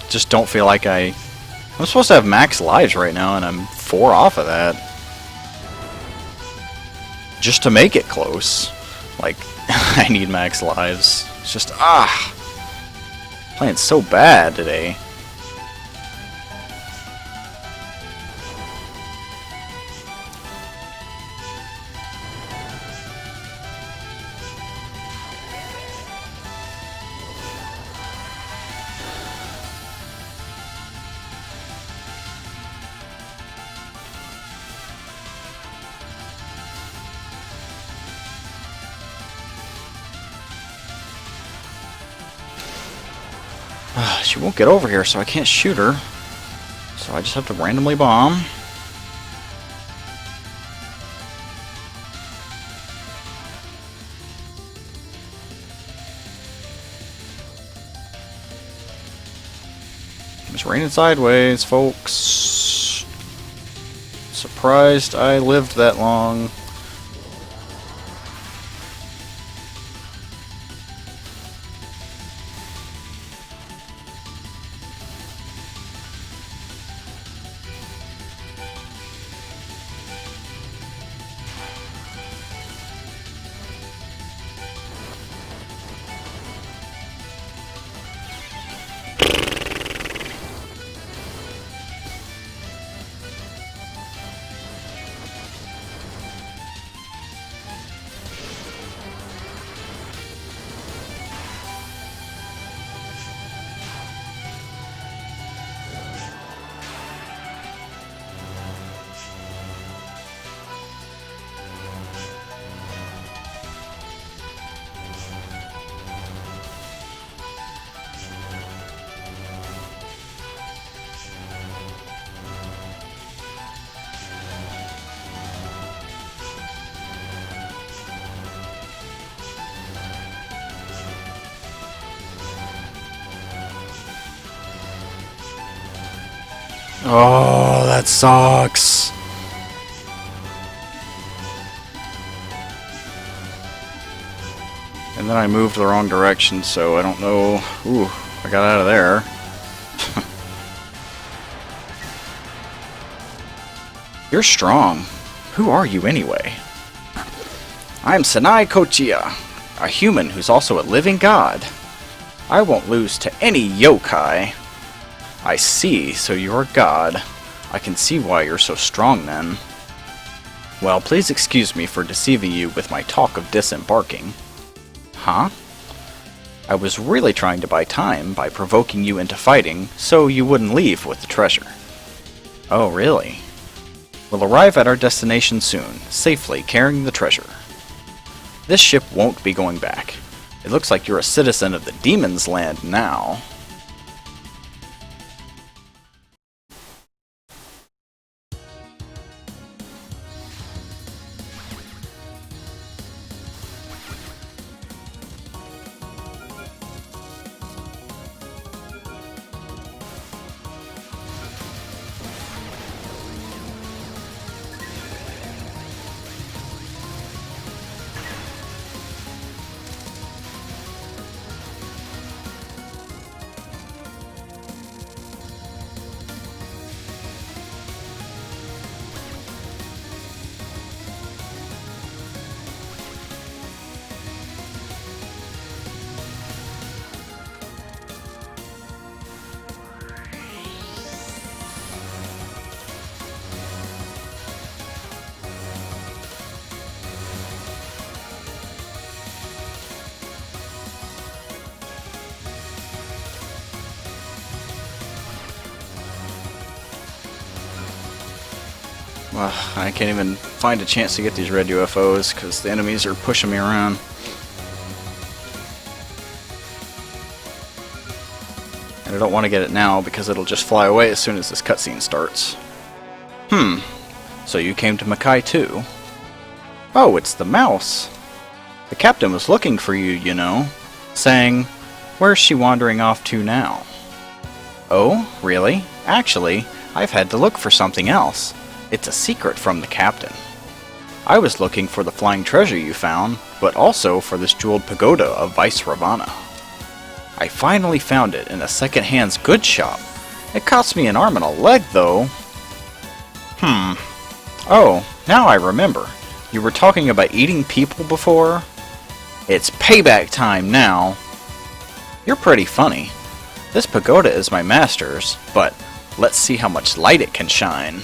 just don't feel like I'm supposed to have max lives right now, and I'm 4 off of that. Just to make it close. Like, I need max lives. It's just, playing so bad today. She won't get over here, so I can't shoot her. So I just have to randomly bomb. It's raining sideways, folks. Surprised I lived that long. Oh, that sucks. And then I moved the wrong direction, so I don't know. Ooh, I got out of there. You're strong. Who are you anyway? I'm Sanai Kochia, a human who's also a living god. I won't lose to any yokai. I see, so you're a god. I can see why you're so strong then. Well, please excuse me for deceiving you with my talk of disembarking. Huh? I was really trying to buy time by provoking you into fighting, so you wouldn't leave with the treasure. Oh, really? We'll arrive at our destination soon, safely carrying the treasure. This ship won't be going back. It looks like you're a citizen of the Demon's Land now. I can't even find a chance to get these red UFOs because the enemies are pushing me around. And I don't want to get it now because it'll just fly away as soon as this cutscene starts. So you came to Makai too? Oh, it's the mouse. The captain was looking for you, you know, saying, "Where's she wandering off to now?" Oh, really? Actually, I've had to look for something else. It's a secret from the captain. I was looking for the flying treasure you found, but also for this jeweled pagoda of Vice Ravana. I finally found it in a second-hand goods shop. It cost me an arm and a leg, though. Oh, now I remember. You were talking about eating people before? It's payback time now. You're pretty funny. This pagoda is my master's, but let's see how much light it can shine.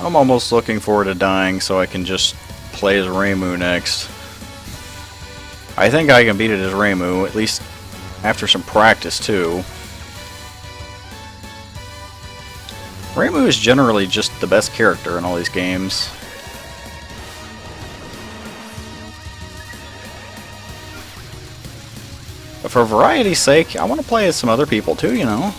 I'm almost looking forward to dying so I can just play as Reimu next. I think I can beat it as Reimu, at least after some practice too. Reimu is generally just the best character in all these games. But for variety's sake, I want to play as some other people too, you know.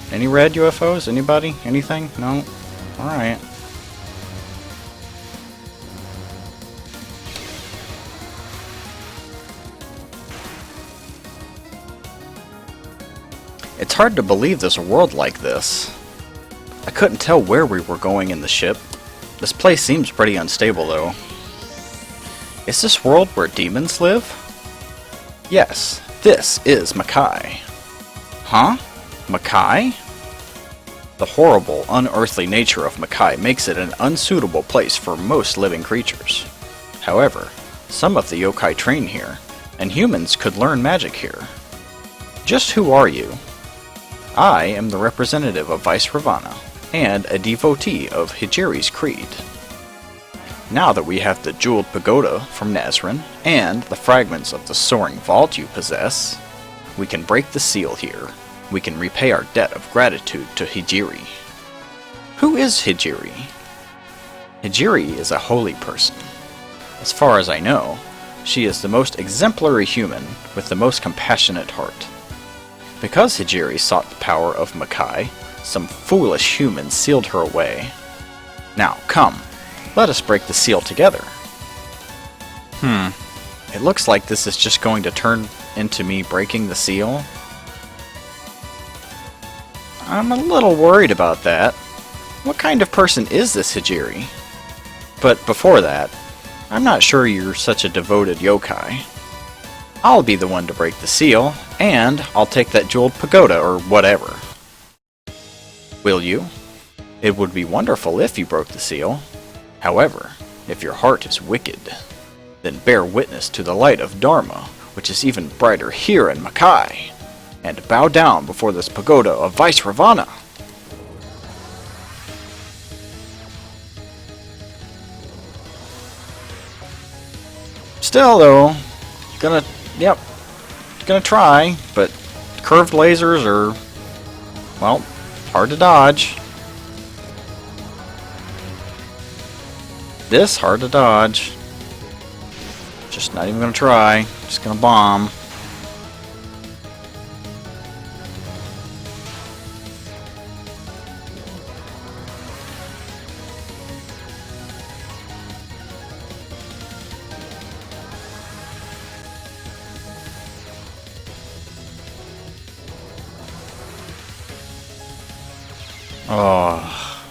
Any red UFOs? Anybody? Anything? No? Alright. It's hard to believe there's a world like this. I couldn't tell where we were going in the ship. This place seems pretty unstable, though. Is this world where demons live? Yes, this is Makai. Huh? Makai? The horrible, unearthly nature of Makai makes it an unsuitable place for most living creatures. However, some of the yokai train here, and humans could learn magic here. Just who are you? I am the representative of Vice Ravana, and a devotee of Hijiri's creed. Now that we have the jeweled pagoda from Nazran, and the fragments of the soaring vault you possess, we can break the seal here. We can repay our debt of gratitude to Hijiri. Who is Hijiri? Hijiri is a holy person. As far as I know, she is the most exemplary human with the most compassionate heart. Because Hijiri sought the power of Makai, some foolish humans sealed her away. Now, come, let us break the seal together. It looks like this is just going to turn into me breaking the seal. I'm a little worried about that. What kind of person is this Hijiri? But before that, I'm not sure you're such a devoted yokai. I'll be the one to break the seal, and I'll take that jeweled pagoda or whatever. Will you? It would be wonderful if you broke the seal. However, if your heart is wicked, then bear witness to the light of Dharma, which is even brighter here in Makai, and bow down before this pagoda of Vice Ravana. Still though, gonna try, but curved lasers are, well, hard to dodge. This hard to dodge. Just not even gonna try, just gonna bomb. Oh,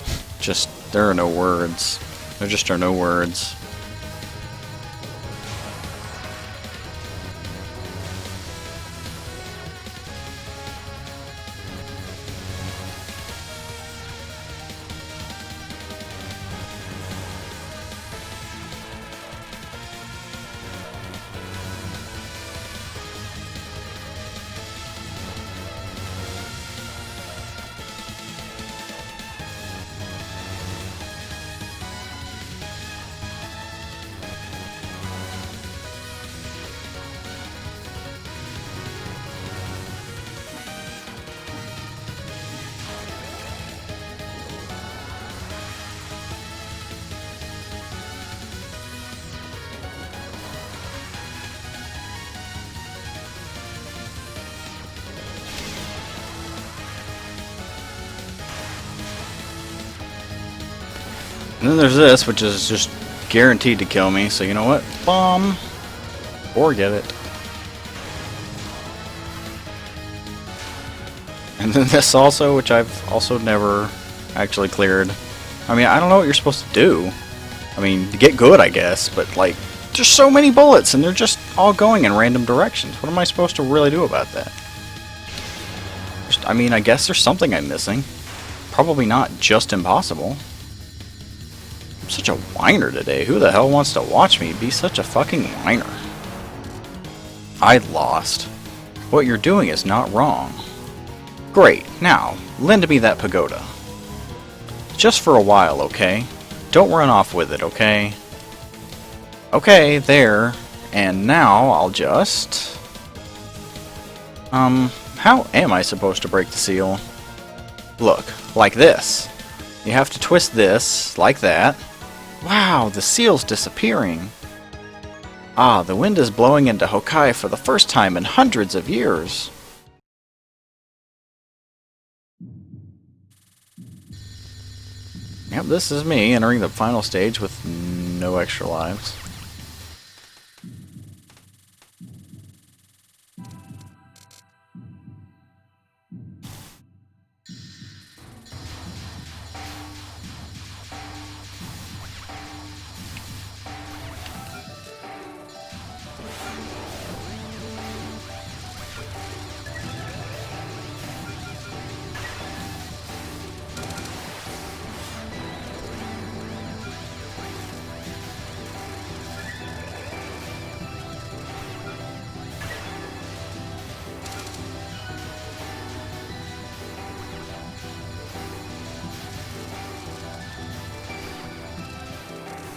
there are no words. There just are no words. And then there's this, which is just guaranteed to kill me, so you know what? Bomb! Forget it. And then this also, which I've also never actually cleared. I mean, I don't know what you're supposed to do. I mean, to get good, I guess, but like, there's so many bullets and they're just all going in random directions. What am I supposed to really do about that? I mean, I guess there's something I'm missing. Probably not just impossible. I'm such a whiner today. Who the hell wants to watch me be such a fucking whiner? I lost. What you're doing is not wrong. Great. Now, lend me that pagoda. Just for a while, okay? Don't run off with it, okay? Okay, there. And now I'll just... how am I supposed to break the seal? Look, like this. You have to twist this, like that. Wow, the seal's disappearing. Ah, the wind is blowing into Hokai for the first time in hundreds of years. Yep, this is me entering the final stage with no extra lives.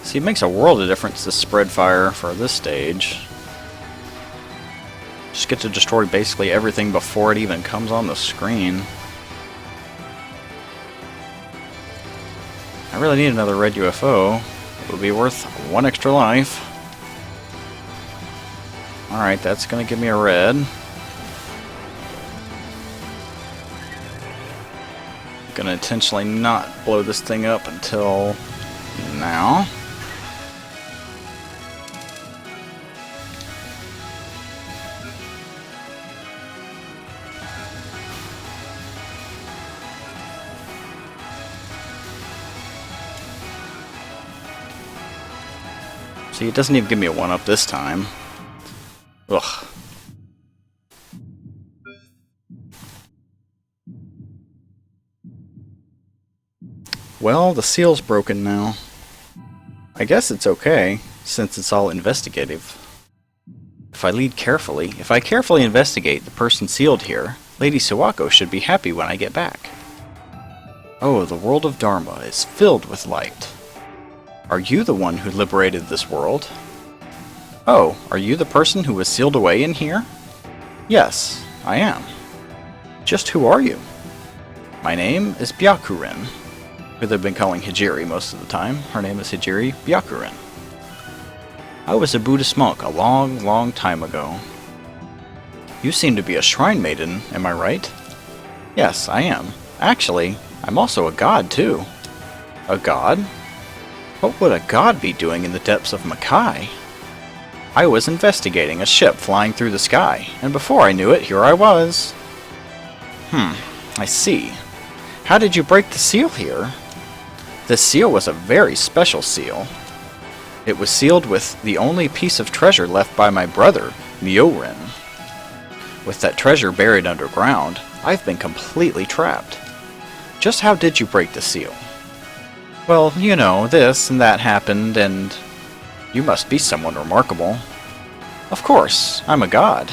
See, it makes a world of difference to spread fire for this stage. Just get to destroy basically everything before it even comes on the screen. I really need another red UFO. It would be worth one extra life. Alright, that's gonna give me a red. Gonna intentionally not blow this thing up until now. See, it doesn't even give me a 1-up this time. Ugh. Well, the seal's broken now. I guess it's okay, since it's all investigative. If I carefully investigate the person sealed here, Lady Sawako should be happy when I get back. Oh, the world of Dharma is filled with light. Are you the one who liberated this world? Oh, are you the person who was sealed away in here? Yes, I am. Just who are you? My name is Byakuren, who they've been calling Hijiri most of the time. Her name is Hijiri Byakuren. I was a Buddhist monk a long, long time ago. You seem to be a shrine maiden, am I right? Yes, I am. Actually, I'm also a god, too. A god? What would a god be doing in the depths of Makai? I was investigating a ship flying through the sky, and before I knew it, here I was. I see. How did you break the seal here? This seal was a very special seal. It was sealed with the only piece of treasure left by my brother, Myorin. With that treasure buried underground, I've been completely trapped. Just how did you break the seal? Well, you know, this and that happened, and you must be someone remarkable. Of course, I'm a god.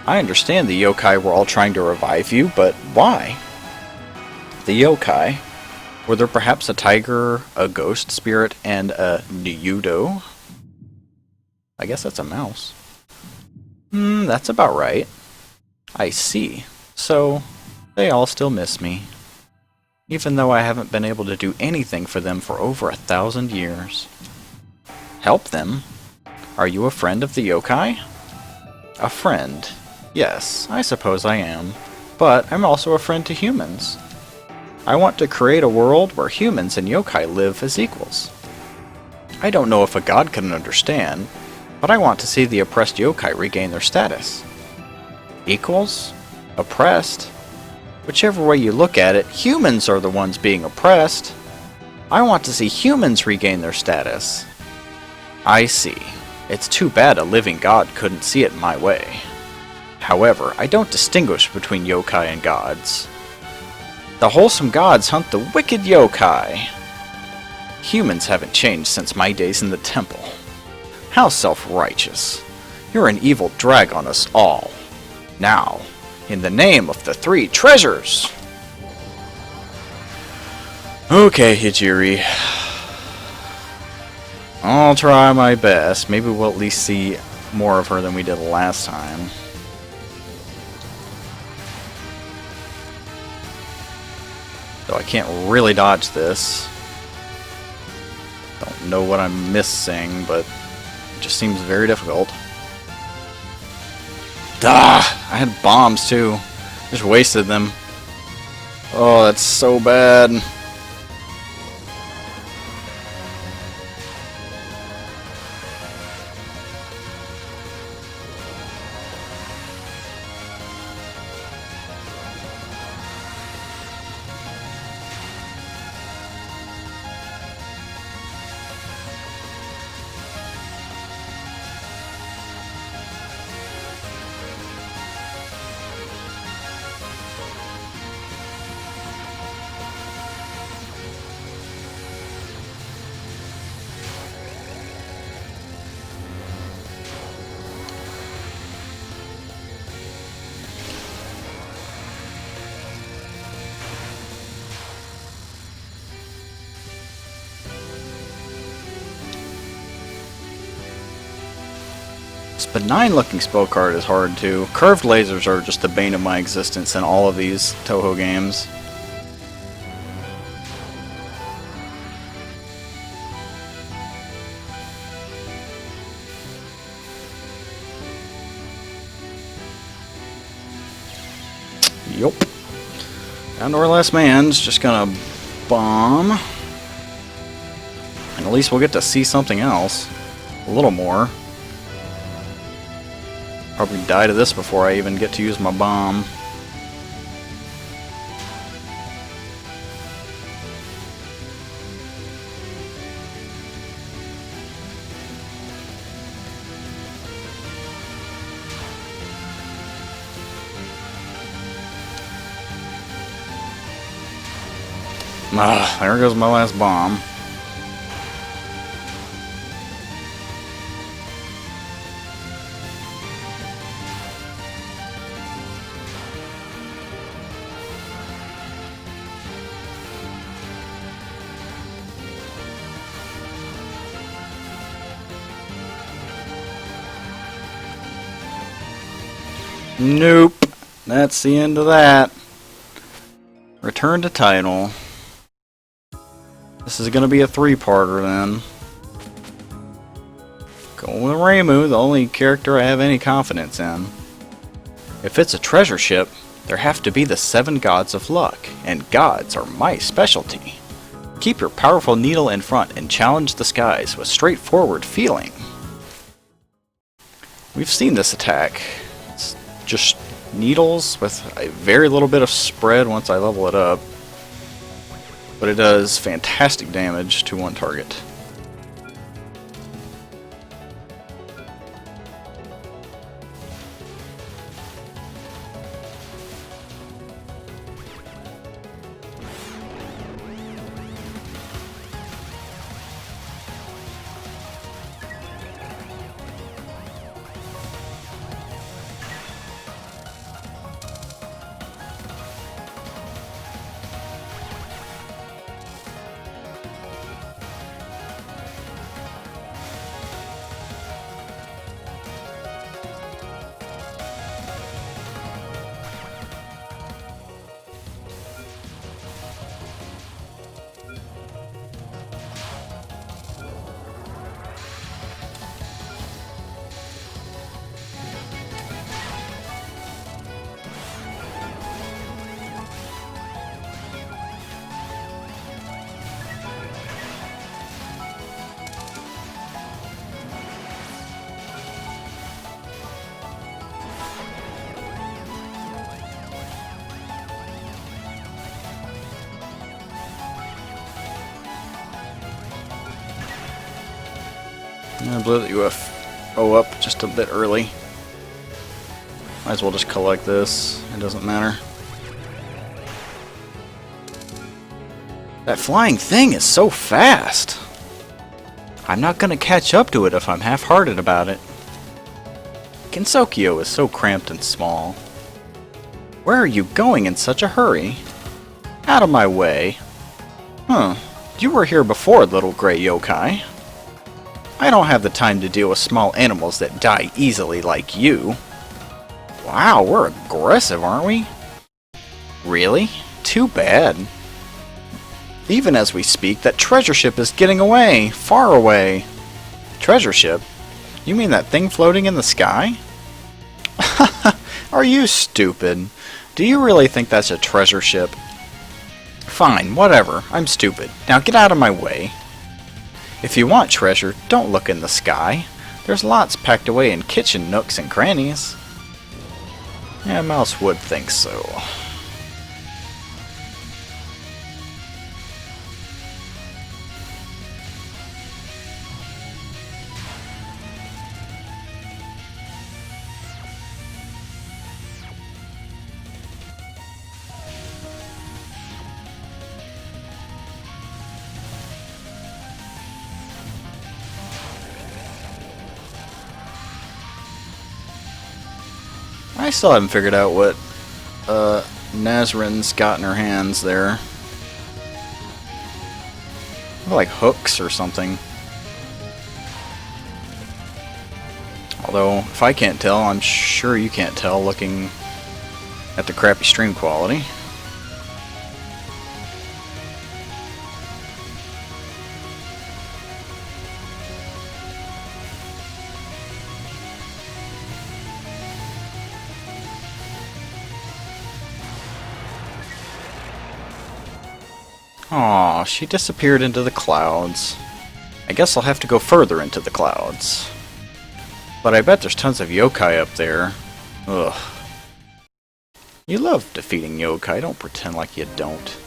I understand the yokai were all trying to revive you, but why? The yokai? Were there perhaps a tiger, a ghost spirit, and a Nyudo? I guess that's a mouse. That's about right. I see. So, they all still miss me. Even though I haven't been able to do anything for them for over 1,000 years. Help them? Are you a friend of the yokai? A friend? Yes, I suppose I am. But I'm also a friend to humans. I want to create a world where humans and yokai live as equals. I don't know if a god can understand, but I want to see the oppressed yokai regain their status. Equals? Oppressed? Whichever way you look at it, humans are the ones being oppressed. I want to see humans regain their status. I see. It's too bad a living god couldn't see it my way. However, I don't distinguish between yokai and gods. The wholesome gods hunt the wicked yokai. Humans haven't changed since my days in the temple. How self-righteous. You're an evil drag on us all. Now, in the name of the three treasures! Okay, Hijiri. I'll try my best. Maybe we'll at least see more of her than we did last time. Though I can't really dodge this. Don't know what I'm missing, but it just seems very difficult. Ah! I had bombs too. Just wasted them. Oh, that's so bad. This benign looking spell card is hard too. Curved lasers are just the bane of my existence in all of these Touhou games. Yup. Down to our last man's just gonna bomb. And at least we'll get to see something else. A little more. Probably die to this before I even get to use my bomb. Ah, there goes my last bomb. Nope. That's the end of that. Return to title. This is going to be a three-parter then. Going with Reimu, the only character I have any confidence in. If it's a treasure ship, there have to be the 7 gods of luck, and gods are my specialty. Keep your powerful needle in front and challenge the skies with straightforward feeling. We've seen this attack. It's just needles with a very little bit of spread once I level it up. But it does fantastic damage to one target. I blew the UFO up just a bit early. Might as well just collect this. It doesn't matter. That flying thing is so fast. I'm not gonna catch up to it if I'm half-hearted about it. Kinsokyo is so cramped and small. Where are you going in such a hurry? Out of my way. Huh. You were here before, little gray yokai. I don't have the time to deal with small animals that die easily like you. Wow, we're aggressive, aren't we? Really? Too bad. Even as we speak, that treasure ship is getting away. Far away. Treasure ship? You mean that thing floating in the sky? Are you stupid? Do you really think that's a treasure ship? Fine, whatever. I'm stupid. Now get out of my way. If you want treasure, don't look in the sky. There's lots packed away in kitchen nooks and crannies. Yeah, Mouse would think so. I still haven't figured out what Nazrin's got in her hands there. Like hooks or something. Although, if I can't tell, I'm sure you can't tell looking at the crappy stream quality. Aw, she disappeared into the clouds. I guess I'll have to go further into the clouds. But I bet there's tons of yokai up there. Ugh. You love defeating yokai, don't pretend like you don't.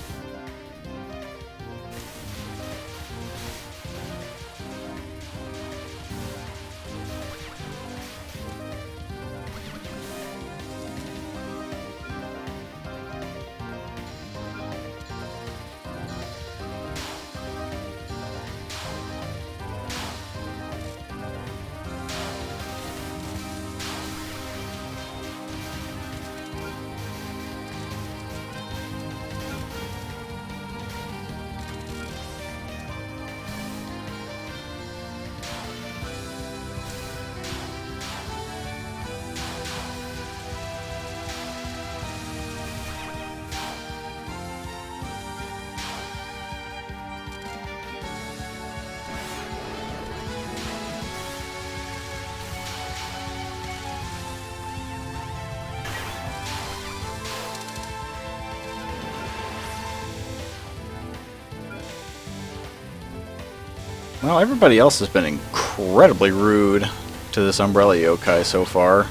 Well, everybody else has been incredibly rude to this Umbrella Yokai so far.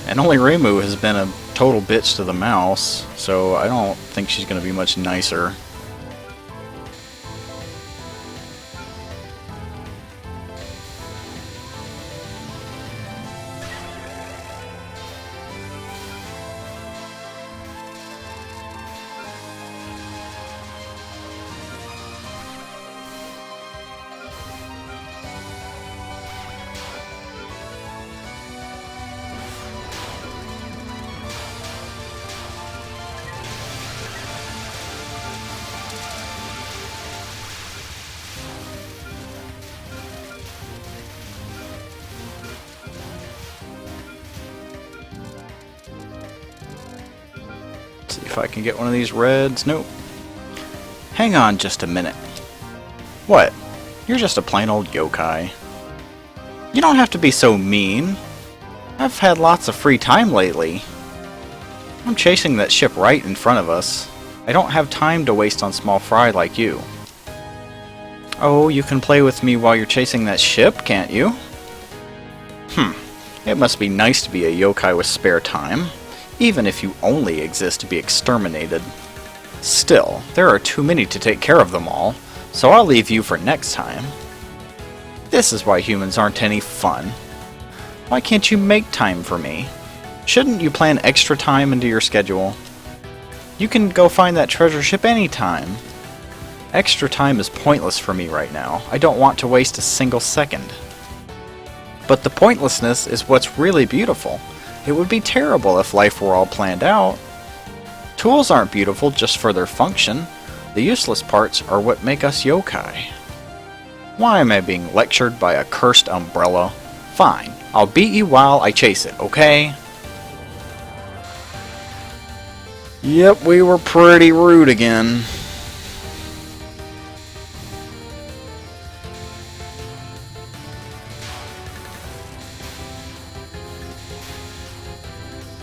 And only Reimu has been a total bitch to the mouse, so I don't think she's going to be much nicer. See if I can get one of these reds. Nope. Hang on just a minute. What? You're just a plain old yokai. You don't have to be so mean. I've had lots of free time lately. I'm chasing that ship right in front of us. I don't have time to waste on small fry like you. Oh, you can play with me while you're chasing that ship, can't you? It must be nice to be a yokai with spare time, even if you only exist to be exterminated. Still, there are too many to take care of them all, so I'll leave you for next time. This is why humans aren't any fun. Why can't you make time for me? Shouldn't you plan extra time into your schedule? You can go find that treasure ship anytime. Extra time is pointless for me right now. I don't want to waste a single second. But the pointlessness is what's really beautiful. It would be terrible if life were all planned out. Tools aren't beautiful just for their function. The useless parts are what make us yokai. Why am I being lectured by a cursed umbrella? Fine, I'll beat you while I chase it, okay? Yep, we were pretty rude again.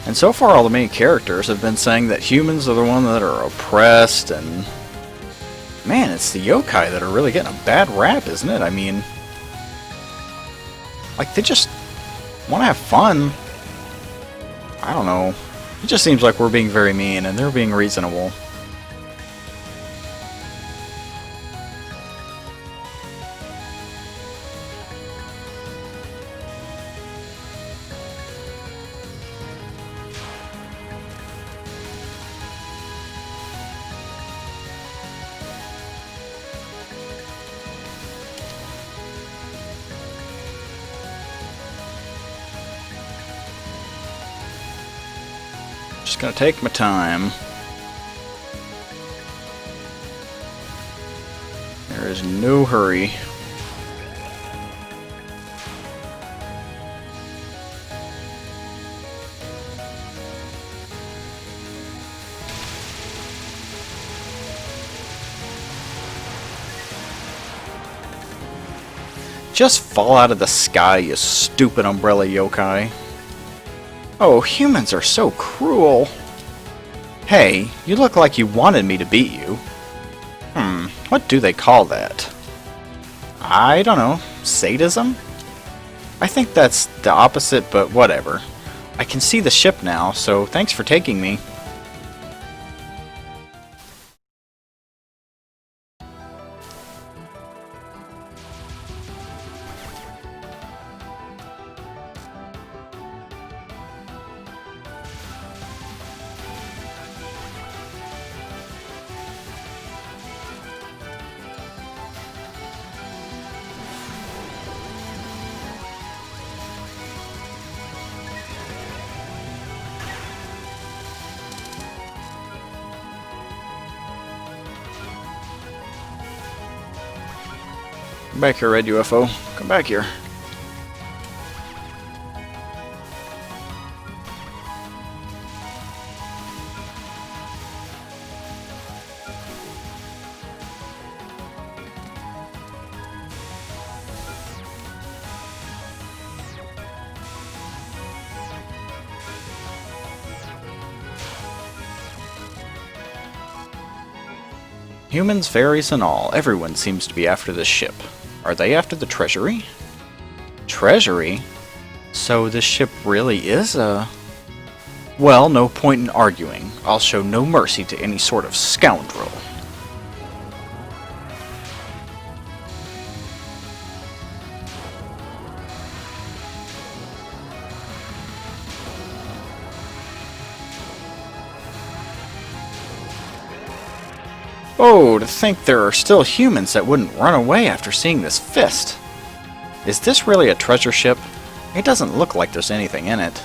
And so far all the main characters have been saying that humans are the ones that are oppressed, and man, it's the yokai that are really getting a bad rap, isn't it? I mean, like, they just want to have fun. I don't know. It just seems like we're being very mean and they're being reasonable. Just gonna take my time. There is no hurry. Just fall out of the sky, you stupid umbrella yokai. Oh, humans are so cruel. Hey, you look like you wanted me to beat you. What do they call that? I don't know. Sadism? I think that's the opposite, but whatever. I can see the ship now, so thanks for taking me. Come back here, red UFO. Come back here. Humans, fairies, and all, everyone seems to be after this ship. Are they after the treasury? Treasury? So this ship really is a... Well, no point in arguing. I'll show no mercy to any sort of scoundrel. Oh, to think there are still humans that wouldn't run away after seeing this fist. Is this really a treasure ship? It doesn't look like there's anything in it.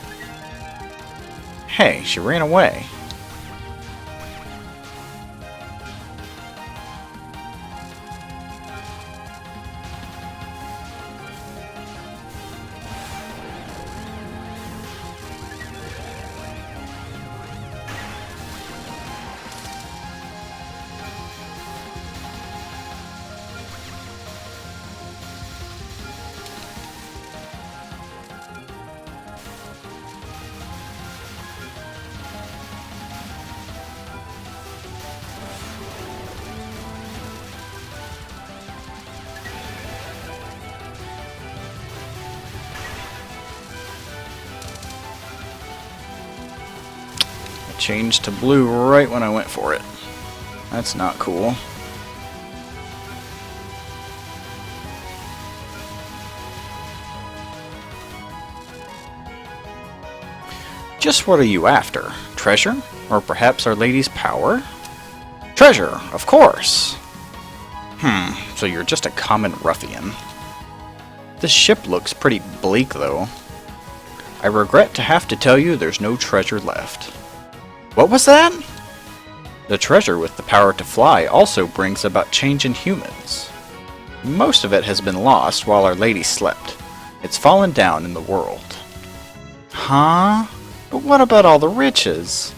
Hey, she ran away. Changed to blue right when I went for it. That's not cool. Just what are you after? Treasure? Or perhaps Our Lady's power? Treasure, of course! So you're just a common ruffian. This ship looks pretty bleak, though. I regret to have to tell you there's no treasure left. What was that? The treasure with the power to fly also brings about change in humans. Most of it has been lost while Our Lady slept. It's fallen down in the world. Huh? But what about all the riches?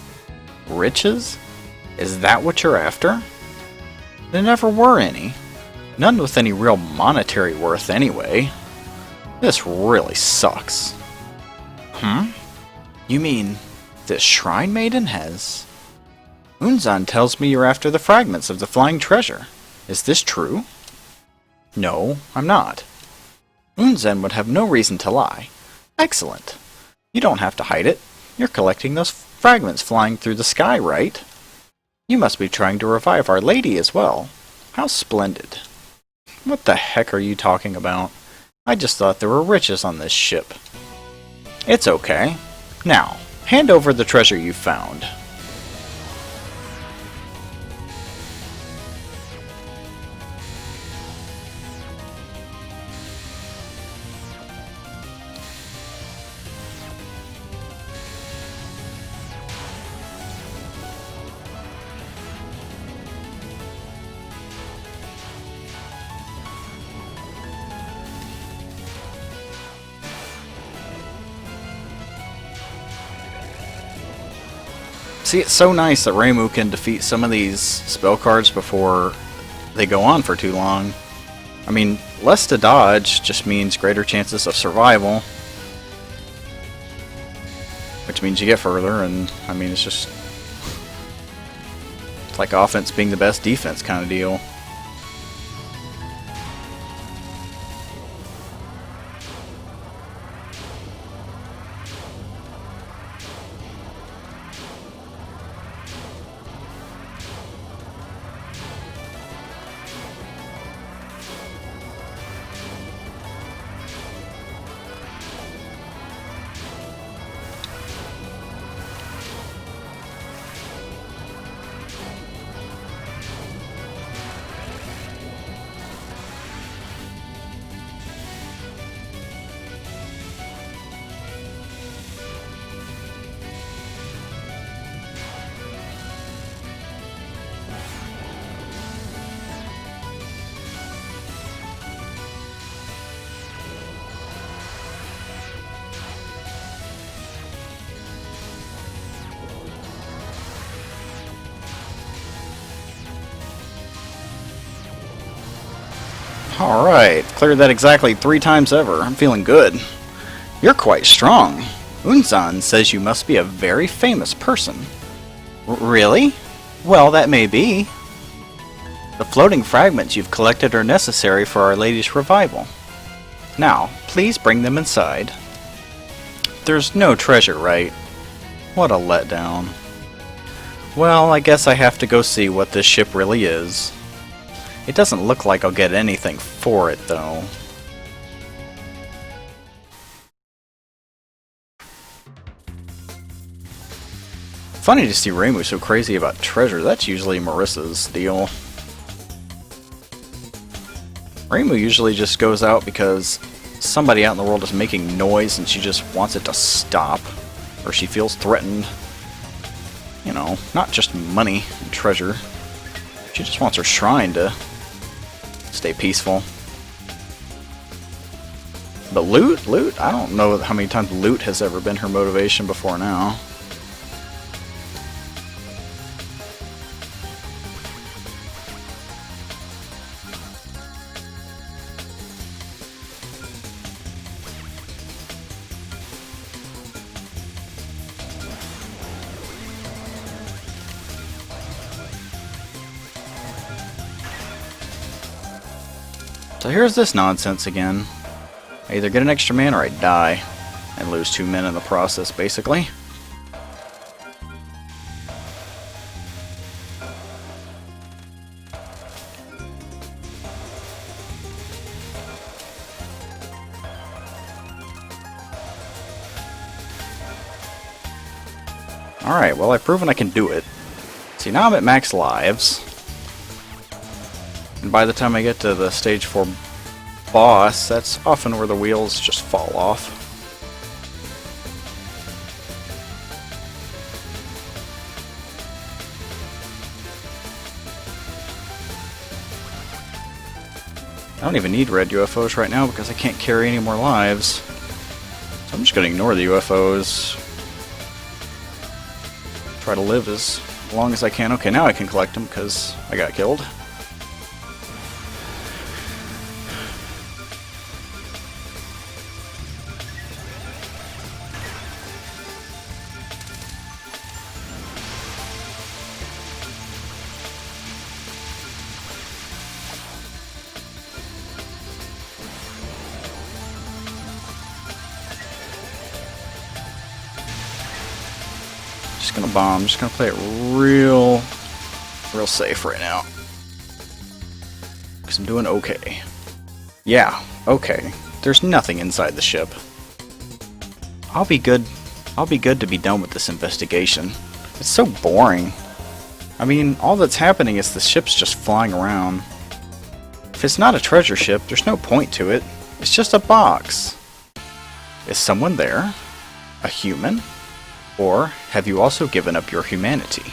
Riches? Is that what you're after? There never were any. None with any real monetary worth anyway. This really sucks. You mean this shrine maiden has? Unzan tells me you're after the fragments of the flying treasure. Is this true? No, I'm not. Unzan would have no reason to lie. Excellent. You don't have to hide it. You're collecting those fragments flying through the sky, right? You must be trying to revive Our Lady as well. How splendid. What the heck are you talking about? I just thought there were riches on this ship. It's okay. Now, hand over the treasure you found. See, it's so nice that Reimu can defeat some of these spell cards before they go on for too long. I mean, less to dodge just means greater chances of survival. Which means you get further, and I mean, it's just... it's like offense being the best defense kind of deal. Alright, cleared that exactly 3 times ever. I'm feeling good. You're quite strong. Unzan says you must be a very famous person. Really? Well, that may be. The floating fragments you've collected are necessary for Our Lady's revival. Now, please bring them inside. There's no treasure, right? What a letdown. Well, I guess I have to go see what this ship really is. It doesn't look like I'll get anything for it, though. Funny to see Reimu so crazy about treasure. That's usually Marissa's deal. Reimu usually just goes out because somebody out in the world is making noise and she just wants it to stop. Or she feels threatened. You know, not just money and treasure. She just wants her shrine to stay peaceful. But loot? Loot? I don't know how many times loot has ever been her motivation before now. So here's this nonsense again. I either get an extra man or I die. And lose 2 men in the process, basically. Alright, well, I've proven I can do it. See, now I'm at max lives. And by the time I get to the stage 4 boss, that's often where the wheels just fall off. I don't even need red UFOs right now because I can't carry any more lives. So I'm just going to ignore the UFOs. Try to live as long as I can. Okay, now I can collect them because I got killed. Just gonna bomb, just gonna play it real safe right now. Because I'm doing okay. Yeah, okay. There's nothing inside the ship. I'll be good to be done with this investigation. It's so boring. I mean, all that's happening is the ship's just flying around. If it's not a treasure ship, there's no point to it. It's just a box. Is someone there? A human? Or have you also given up your humanity?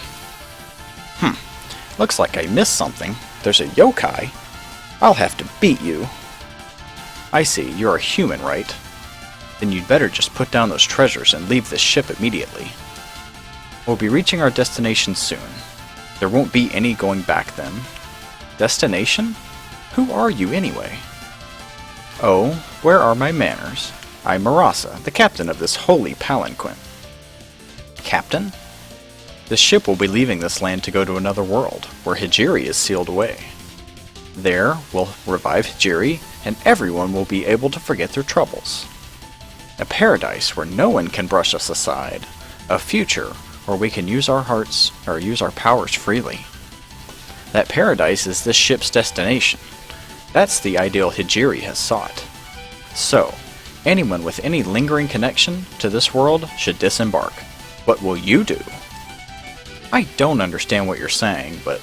Looks like I missed something. There's a yokai. I'll have to beat you. I see, you're a human, right? Then you'd better just put down those treasures and leave this ship immediately. We'll be reaching our destination soon. There won't be any going back then. Destination? Who are you anyway? Oh, where are my manners? I'm Marasa, the captain of this holy palanquin. Captain? This ship will be leaving this land to go to another world, where Hijiri is sealed away. There, we'll revive Hijiri, and everyone will be able to forget their troubles. A paradise where no one can brush us aside. A future where we can use our hearts, or use our powers freely. That paradise is this ship's destination. That's the ideal Hijiri has sought. So, anyone with any lingering connection to this world should disembark. What will you do? I don't understand what you're saying, but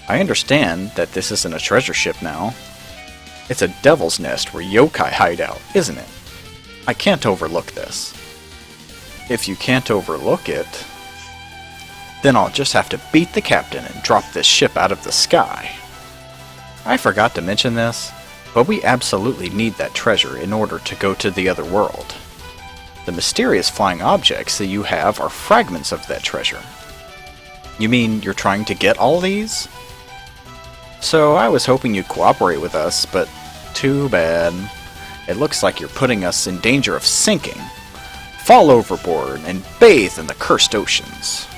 I understand that this isn't a treasure ship now. It's a devil's nest where yokai hide out, isn't it? I can't overlook this. If you can't overlook it, then I'll just have to beat the captain and drop this ship out of the sky. I forgot to mention this, but we absolutely need that treasure in order to go to the other world. The mysterious flying objects that you have are fragments of that treasure. You mean you're trying to get all these? So I was hoping you'd cooperate with us, but too bad. It looks like you're putting us in danger of sinking. Fall overboard and bathe in the cursed oceans.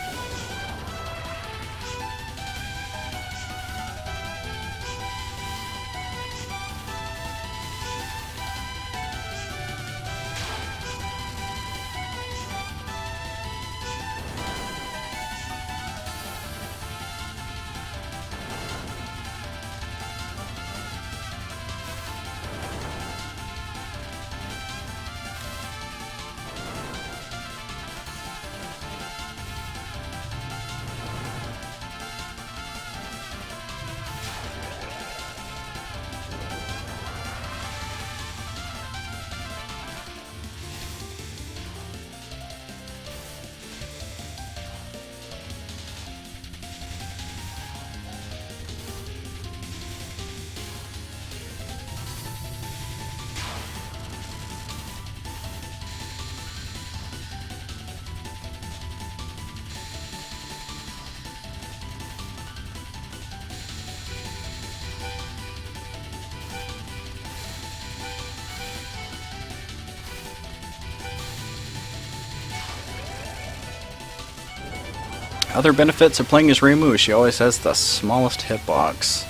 Other benefits of playing as Reimu is she always has the smallest hitbox.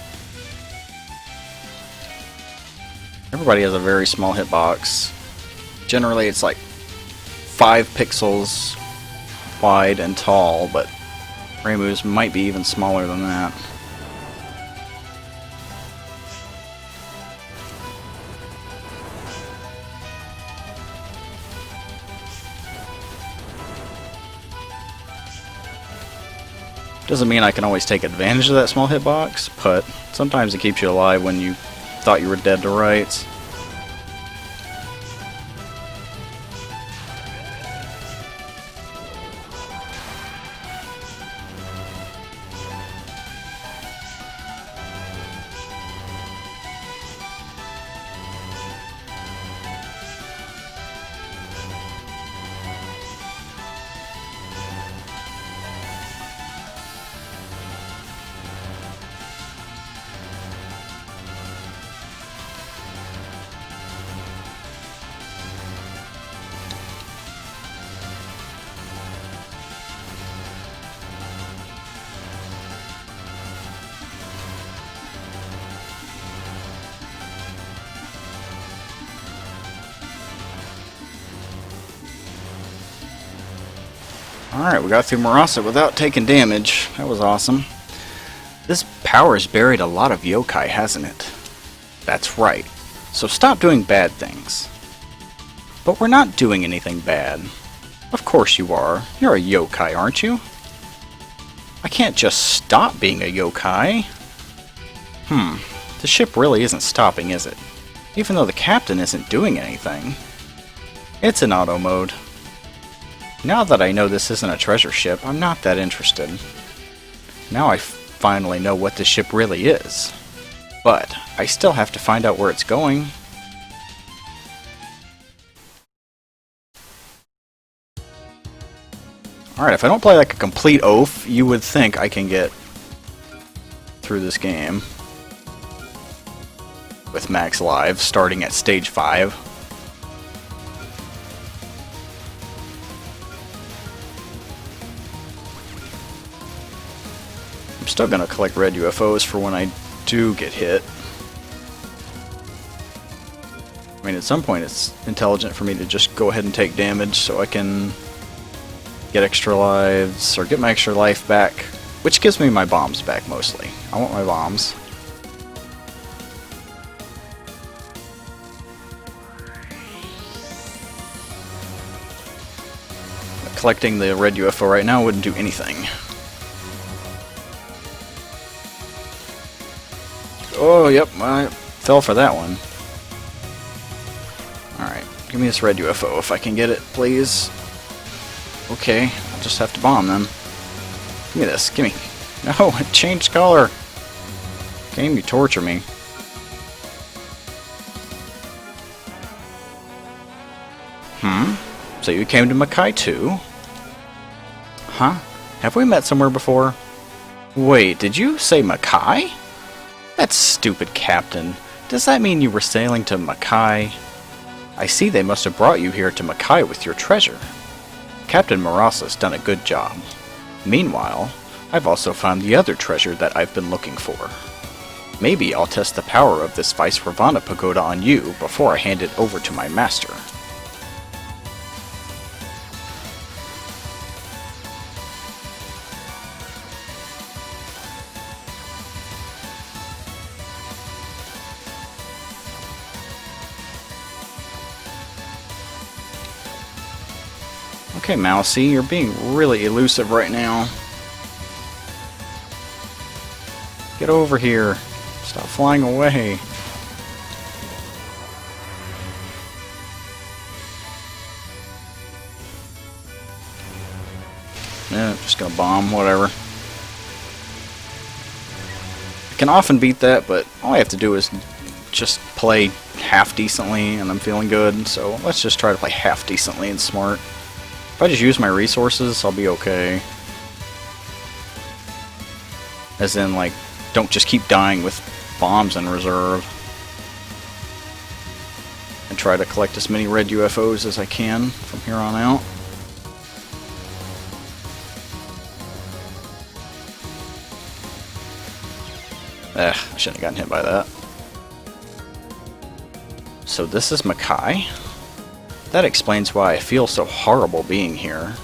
Everybody has a very small hitbox. Generally it's like 5 pixels wide and tall, but Reimu's might be even smaller than that. Doesn't mean I can always take advantage of that small hitbox, but sometimes it keeps you alive when you thought you were dead to rights. Alright, we got through Marasa without taking damage. That was awesome. This power's buried a lot of yokai, hasn't it? That's right. So stop doing bad things. But we're not doing anything bad. Of course you are. You're a yokai, aren't you? I can't just stop being a yokai. The ship really isn't stopping, is it? Even though the captain isn't doing anything. It's in auto mode. Now that I know this isn't a treasure ship, I'm not that interested. Now I finally know what this ship really is. But I still have to find out where it's going. Alright, if I don't play like a complete oaf, you would think I can get through this game with max lives, starting at stage 5. I'm still gonna collect red UFOs for when I do get hit. I mean, at some point it's intelligent for me to just go ahead and take damage so I can get extra lives, or get my extra life back, which gives me my bombs back mostly. I want my bombs. But collecting the red UFO right now wouldn't do anything. Oh, yep, I fell for that one. Alright, give me this red UFO if I can get it, please. Okay, I'll just have to bomb them. Give me this, gimme. No, it changed color. Game, you torture me. So you came to Makai too? Huh? Have we met somewhere before? Wait, did you say Makai? That stupid captain. Does that mean you were sailing to Makai? I see they must have brought you here to Makai with your treasure. Captain Marasa's done a good job. Meanwhile, I've also found the other treasure that I've been looking for. Maybe I'll test the power of this Vice Ravana pagoda on you before I hand it over to my master. Okay, Mousy, you're being really elusive right now. Get over here. Stop flying away. Yeah, I'm just gonna bomb, whatever. I can often beat that, but all I have to do is just play half decently and I'm feeling good, so let's just try to play half decently and smart. If I just use my resources, I'll be okay. As in, like, don't just keep dying with bombs in reserve. And try to collect as many red UFOs as I can from here on out. I shouldn't have gotten hit by that. So this is Makai? That explains why I feel so horrible being here.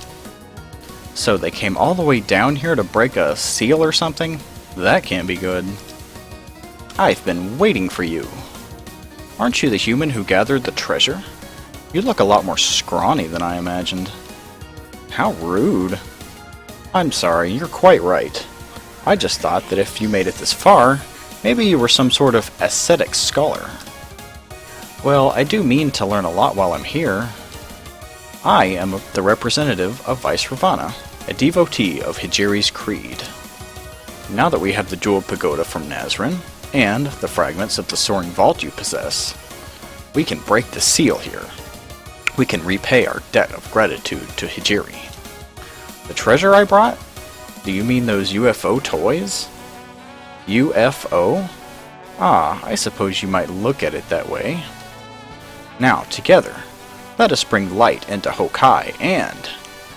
So they came all the way down here to break a seal or something? That can't be good. I've been waiting for you. Aren't you the human who gathered the treasure? You look a lot more scrawny than I imagined. How rude. I'm sorry, you're quite right. I just thought that if you made it this far, maybe you were some sort of ascetic scholar. Well, I do mean to learn a lot while I'm here. I am the representative of Vice Ravana, a devotee of Hijiri's creed. Now that we have the jeweled pagoda from Nazrin, and the fragments of the soaring vault you possess, we can break the seal here. We can repay our debt of gratitude to Hijiri. The treasure I brought? Do you mean those UFO toys? UFO? Ah, I suppose you might look at it that way. Now, together, let us bring light into Hokai and...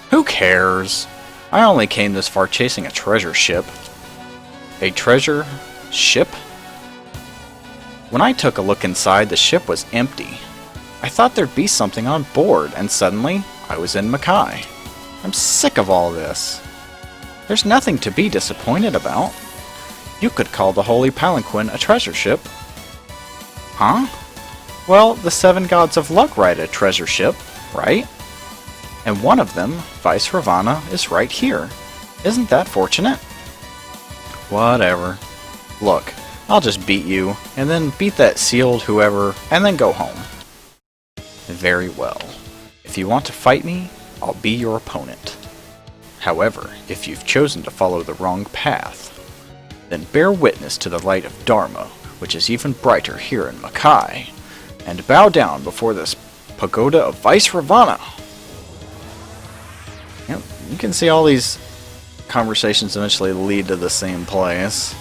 Who cares? I only came this far chasing a treasure ship. A treasure ship? When I took a look inside, the ship was empty. I thought there'd be something on board, and suddenly, I was in Makai. I'm sick of all this. There's nothing to be disappointed about. You could call the Holy Palanquin a treasure ship. Huh? Well, the 7 Gods of Luck ride a treasure ship, right? And one of them, Vice Ravana, is right here. Isn't that fortunate? Whatever. Look, I'll just beat you, and then beat that sealed whoever, and then go home. Very well. If you want to fight me, I'll be your opponent. However, if you've chosen to follow the wrong path, then bear witness to the light of Dharma, which is even brighter here in Makai, and bow down before this pagoda of Vice Ravana. Yep, you can see all these conversations eventually lead to the same place.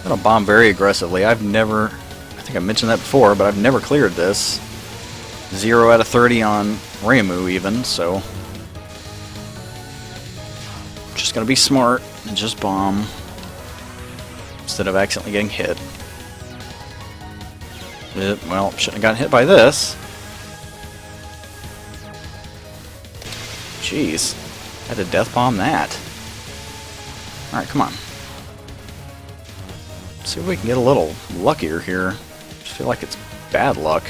I'm gonna bomb very aggressively. I think I mentioned that before, but I've never cleared this. 0 out of 30 on Reimu even, so... just gonna be smart and just bomb instead of accidentally getting hit. Well, shouldn't have gotten hit by this. Jeez. I had to death bomb that. Alright, come on. See if we can get a little luckier here. I just feel like it's bad luck.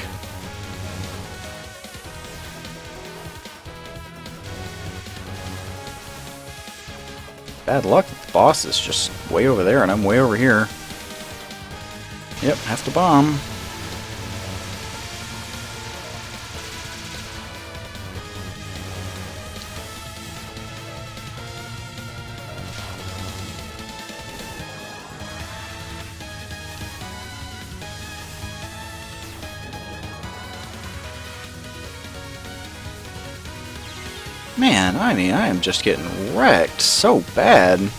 Bad luck that the boss is just way over there and I'm way over here. Yep, have to bomb. Man, I mean, I am just getting wrecked so bad. And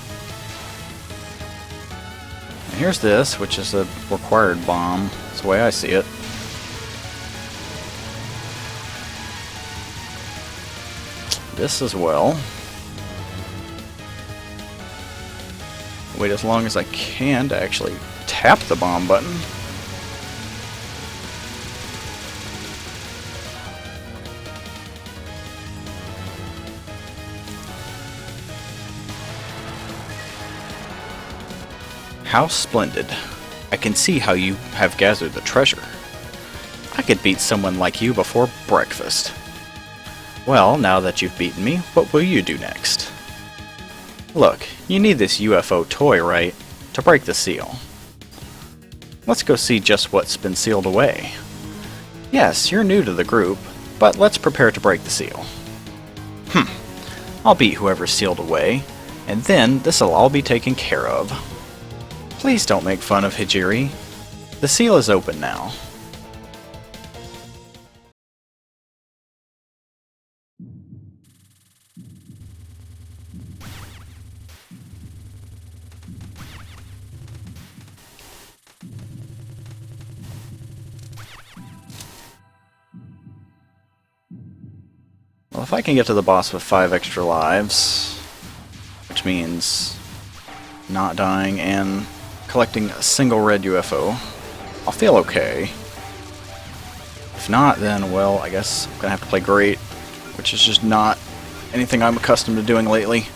here's this, which is a required bomb. That's the way I see it. This as well. Wait as long as I can to actually tap the bomb button. How splendid. I can see how you have gathered the treasure. I could beat someone like you before breakfast. Well, now that you've beaten me, what will you do next? Look, you need this UFO toy, right? To break the seal. Let's go see just what's been sealed away. Yes, you're new to the group, but let's prepare to break the seal. I'll beat whoever's sealed away, and then this'll all be taken care of. Please don't make fun of Hijiri. The seal is open now. Well, if I can get to the boss with 5 extra lives, which means not dying and collecting a single red UFO, I'll feel okay. If not, then, well, I guess I'm gonna have to play great, which is just not anything I'm accustomed to doing lately.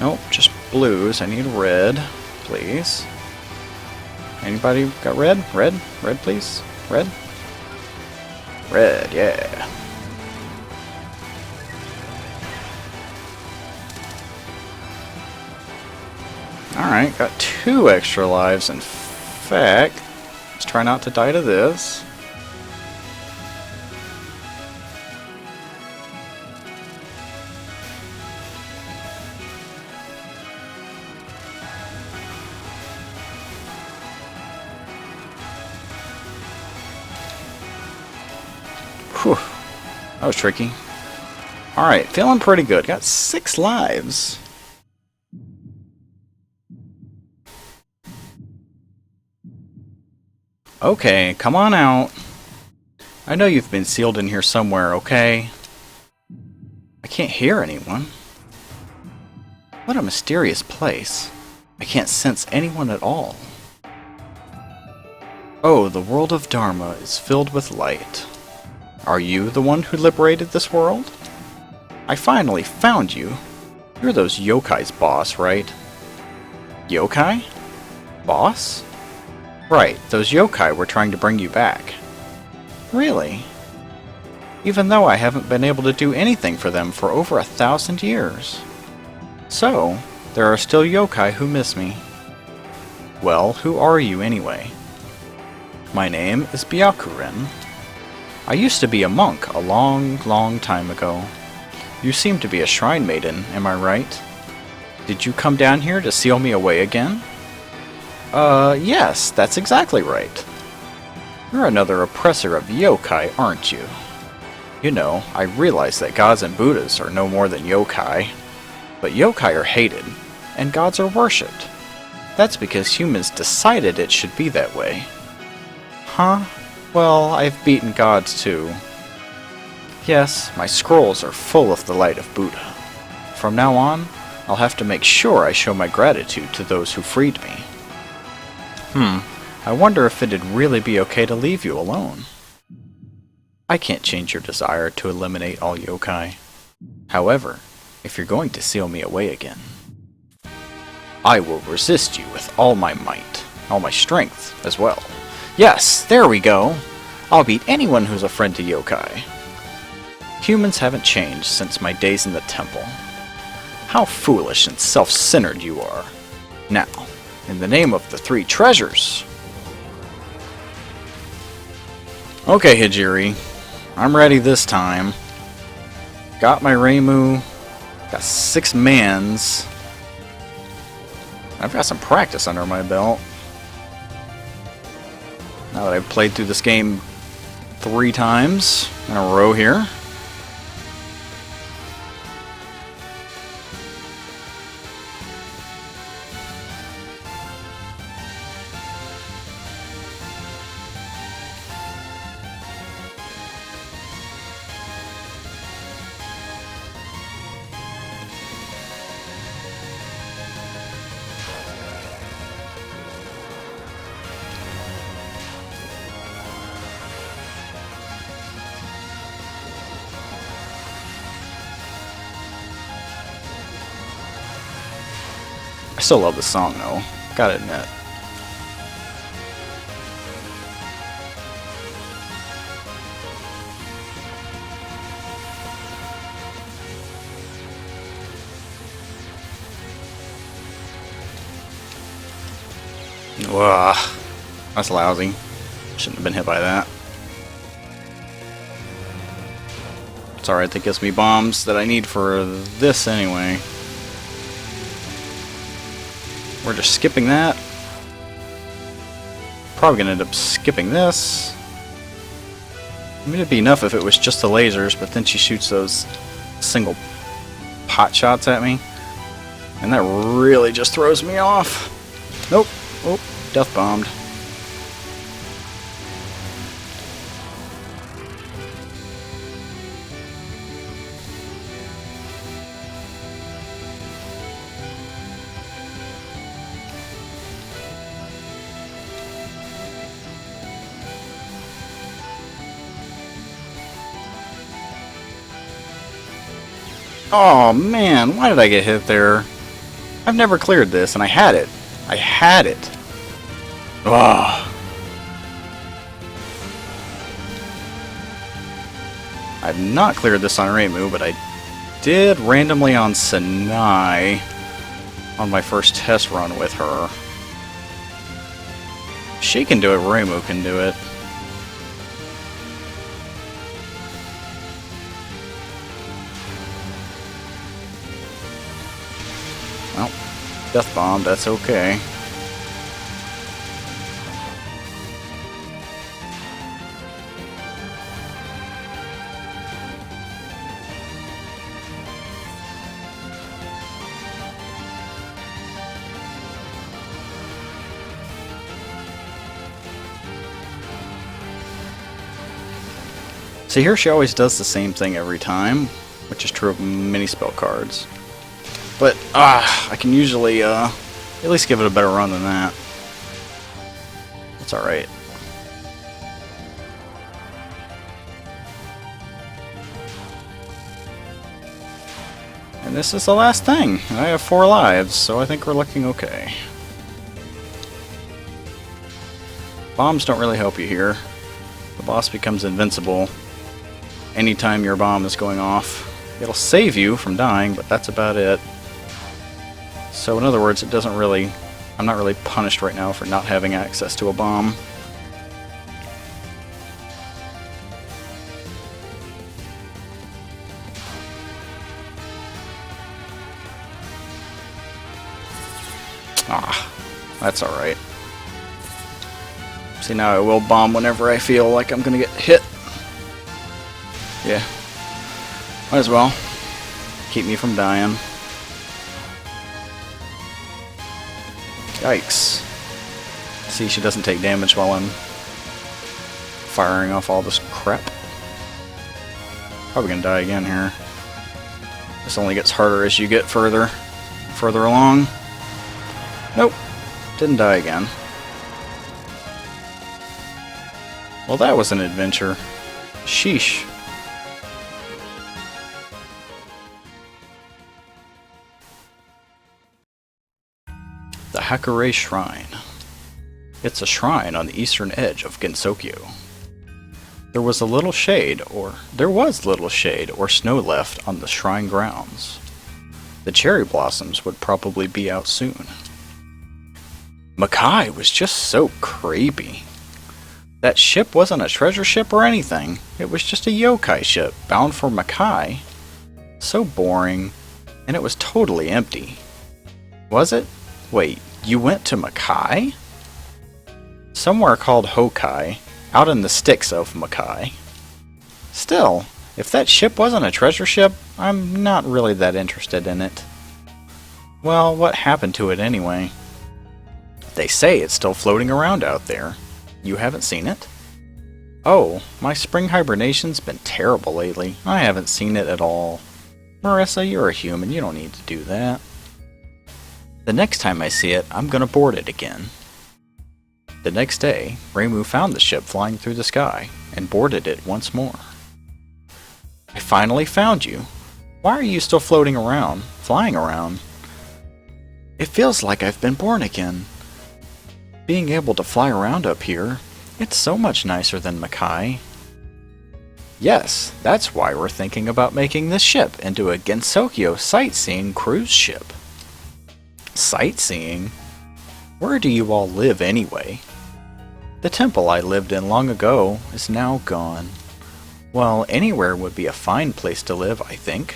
Nope, just blues. I need red, please. Anybody got red? Red? Red, please? Red? Red, yeah. Alright, got 2 extra lives in fact. Let's try not to die to this. Whew, that was tricky. Alright, feeling pretty good. Got 6 lives. Okay, come on out. I know you've been sealed in here somewhere, okay? I can't hear anyone. What a mysterious place. I can't sense anyone at all. Oh, the world of Dharma is filled with light. Are you the one who liberated this world? I finally found you. You're those yokai's boss, right? Yokai? Boss? Right, those yokai were trying to bring you back. Really? Even though I haven't been able to do anything for them for over 1,000 years. So, there are still yokai who miss me. Well, who are you anyway? My name is Byakuren. I used to be a monk a long time ago. You seem to be a shrine maiden, am I right? Did you come down here to seal me away again? Yes, that's exactly right. You're another oppressor of yokai, aren't you? You know, I realize that gods and Buddhas are no more than yokai. But yokai are hated, and gods are worshipped. That's because humans decided it should be that way. Huh? Well, I've beaten gods too. Yes, my scrolls are full of the light of Buddha. From now on, I'll have to make sure I show my gratitude to those who freed me. I wonder if it'd really be okay to leave you alone. I can't change your desire to eliminate all yokai. However, if you're going to seal me away again, I will resist you with all my might, all my strength as well. Yes, there we go! I'll beat anyone who's a friend to yokai. Humans haven't changed since my days in the temple. How foolish and self-centered you are. Now, in the name of the 3 treasures. Okay, Hijiri. I'm ready this time. Got my Reimu. Got 6 mans. I've got some practice under my belt. Now that I've played through this game 3 times in a row here. I still love the song though, gotta admit. Ugh, that's lousy. Shouldn't have been hit by that. It's alright, that gives me bombs that I need for this anyway. We're just skipping that. Probably gonna end up skipping this. I mean, it'd be enough if it was just the lasers, but then she shoots those single pot shots at me. And that really just throws me off. Nope. Oh, death bombed. Oh man, why did I get hit there? I've never cleared this, and I had it. I had it. Ugh. I've not cleared this on Reimu, but I did randomly on Sanai on my first test run with her. She can do it, Reimu can do it. Well, Death Bomb, that's okay. See, here she always does the same thing every time, which is true of many spell cards. But, I can usually, at least give it a better run than that. It's alright. And this is the last thing. I have 4 lives, so I think we're looking okay. Bombs don't really help you here. The boss becomes invincible anytime your bomb is going off. It'll save you from dying, but that's about it. So in other words, I'm not really punished right now for not having access to a bomb. Ah, that's alright. See, now I will bomb whenever I feel like I'm gonna get hit. Yeah, might as well. Keep me from dying. Yikes. See, she doesn't take damage while I'm firing off all this crap. Probably gonna die again here. This only gets harder as you get further along. Nope, didn't die again. Well, that was an adventure. Sheesh. The Hakure Shrine. It's a shrine on the eastern edge of Gensokyo. There was little shade or snow left on the shrine grounds. The cherry blossoms would probably be out soon. Makai was just so creepy. That ship wasn't a treasure ship or anything. It was just a yokai ship bound for Makai. So boring, and it was totally empty. Was it? Wait, you went to Makai? Somewhere called Hokai, out in the sticks of Makai. Still, if that ship wasn't a treasure ship, I'm not really that interested in it. Well, what happened to it anyway? They say it's still floating around out there. You haven't seen it? Oh, my spring hibernation's been terrible lately. I haven't seen it at all. Marissa, you're a human. You don't need to do that. The next time I see it, I'm gonna board it again. The next day, Reimu found the ship flying through the sky and boarded it once more. I finally found you. Why are you still floating around, flying around? It feels like I've been born again. Being able to fly around up here, it's so much nicer than Makai. Yes, that's why we're thinking about making this ship into a Gensokyo sightseeing cruise ship. Sightseeing? Where do you all live anyway? The temple I lived in long ago is now gone. Well, anywhere would be a fine place to live, I think.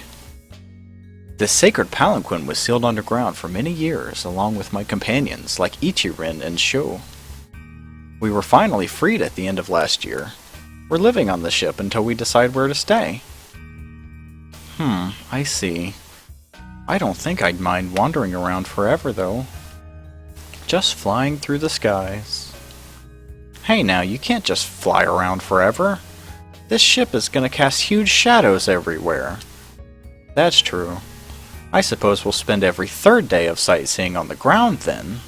This sacred palanquin was sealed underground for many years, along with my companions like Ichirin and Sho. We were finally freed at the end of last year. We're living on the ship until we decide where to stay. I see. I don't think I'd mind wandering around forever, though. Just flying through the skies. Hey now, you can't just fly around forever. This ship is gonna cast huge shadows everywhere. That's true. I suppose we'll spend every third day of sightseeing on the ground then.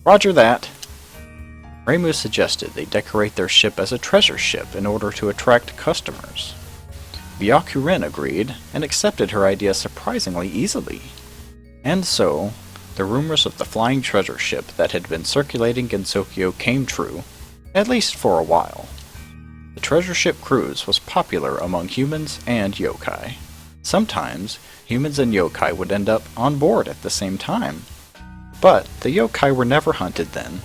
Roger that. Reimu suggested they decorate their ship as a treasure ship in order to attract customers. Byakuren agreed and accepted her idea surprisingly easily. And so, the rumors of the flying treasure ship that had been circulating in Tokyo came true, at least for a while. The treasure ship cruise was popular among humans and yokai. Sometimes, humans and yokai would end up on board at the same time. But the yokai were never hunted then.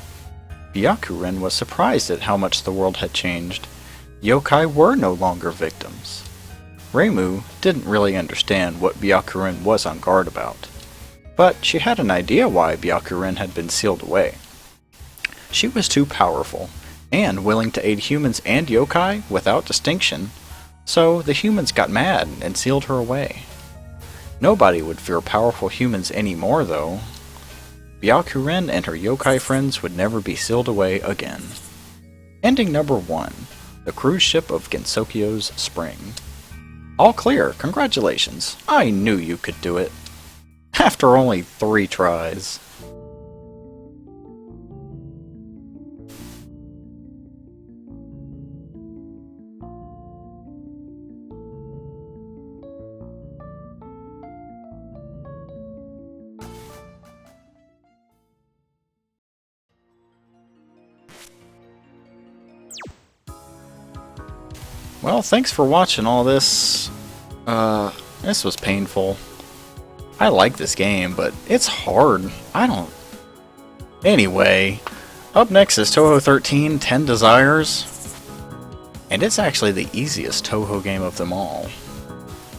Byakuren was surprised at how much the world had changed. Yokai were no longer victims. Reimu didn't really understand what Byakuren was on guard about, but she had an idea why Byakuren had been sealed away. She was too powerful, and willing to aid humans and yokai without distinction, so the humans got mad and sealed her away. Nobody would fear powerful humans anymore, though. Byakuren and her yokai friends would never be sealed away again. Ending number 1. The cruise ship of Gensokyo's Spring. All clear, congratulations. I knew you could do it. After only 3 tries. Well, thanks for watching all this. This was painful. I like this game, but it's hard. Anyway, up next is Touhou 13, 10 Desires. And it's actually the easiest Touhou game of them all.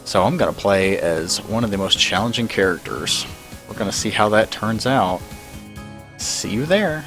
So I'm gonna play as one of the most challenging characters. We're gonna see how that turns out. See you there.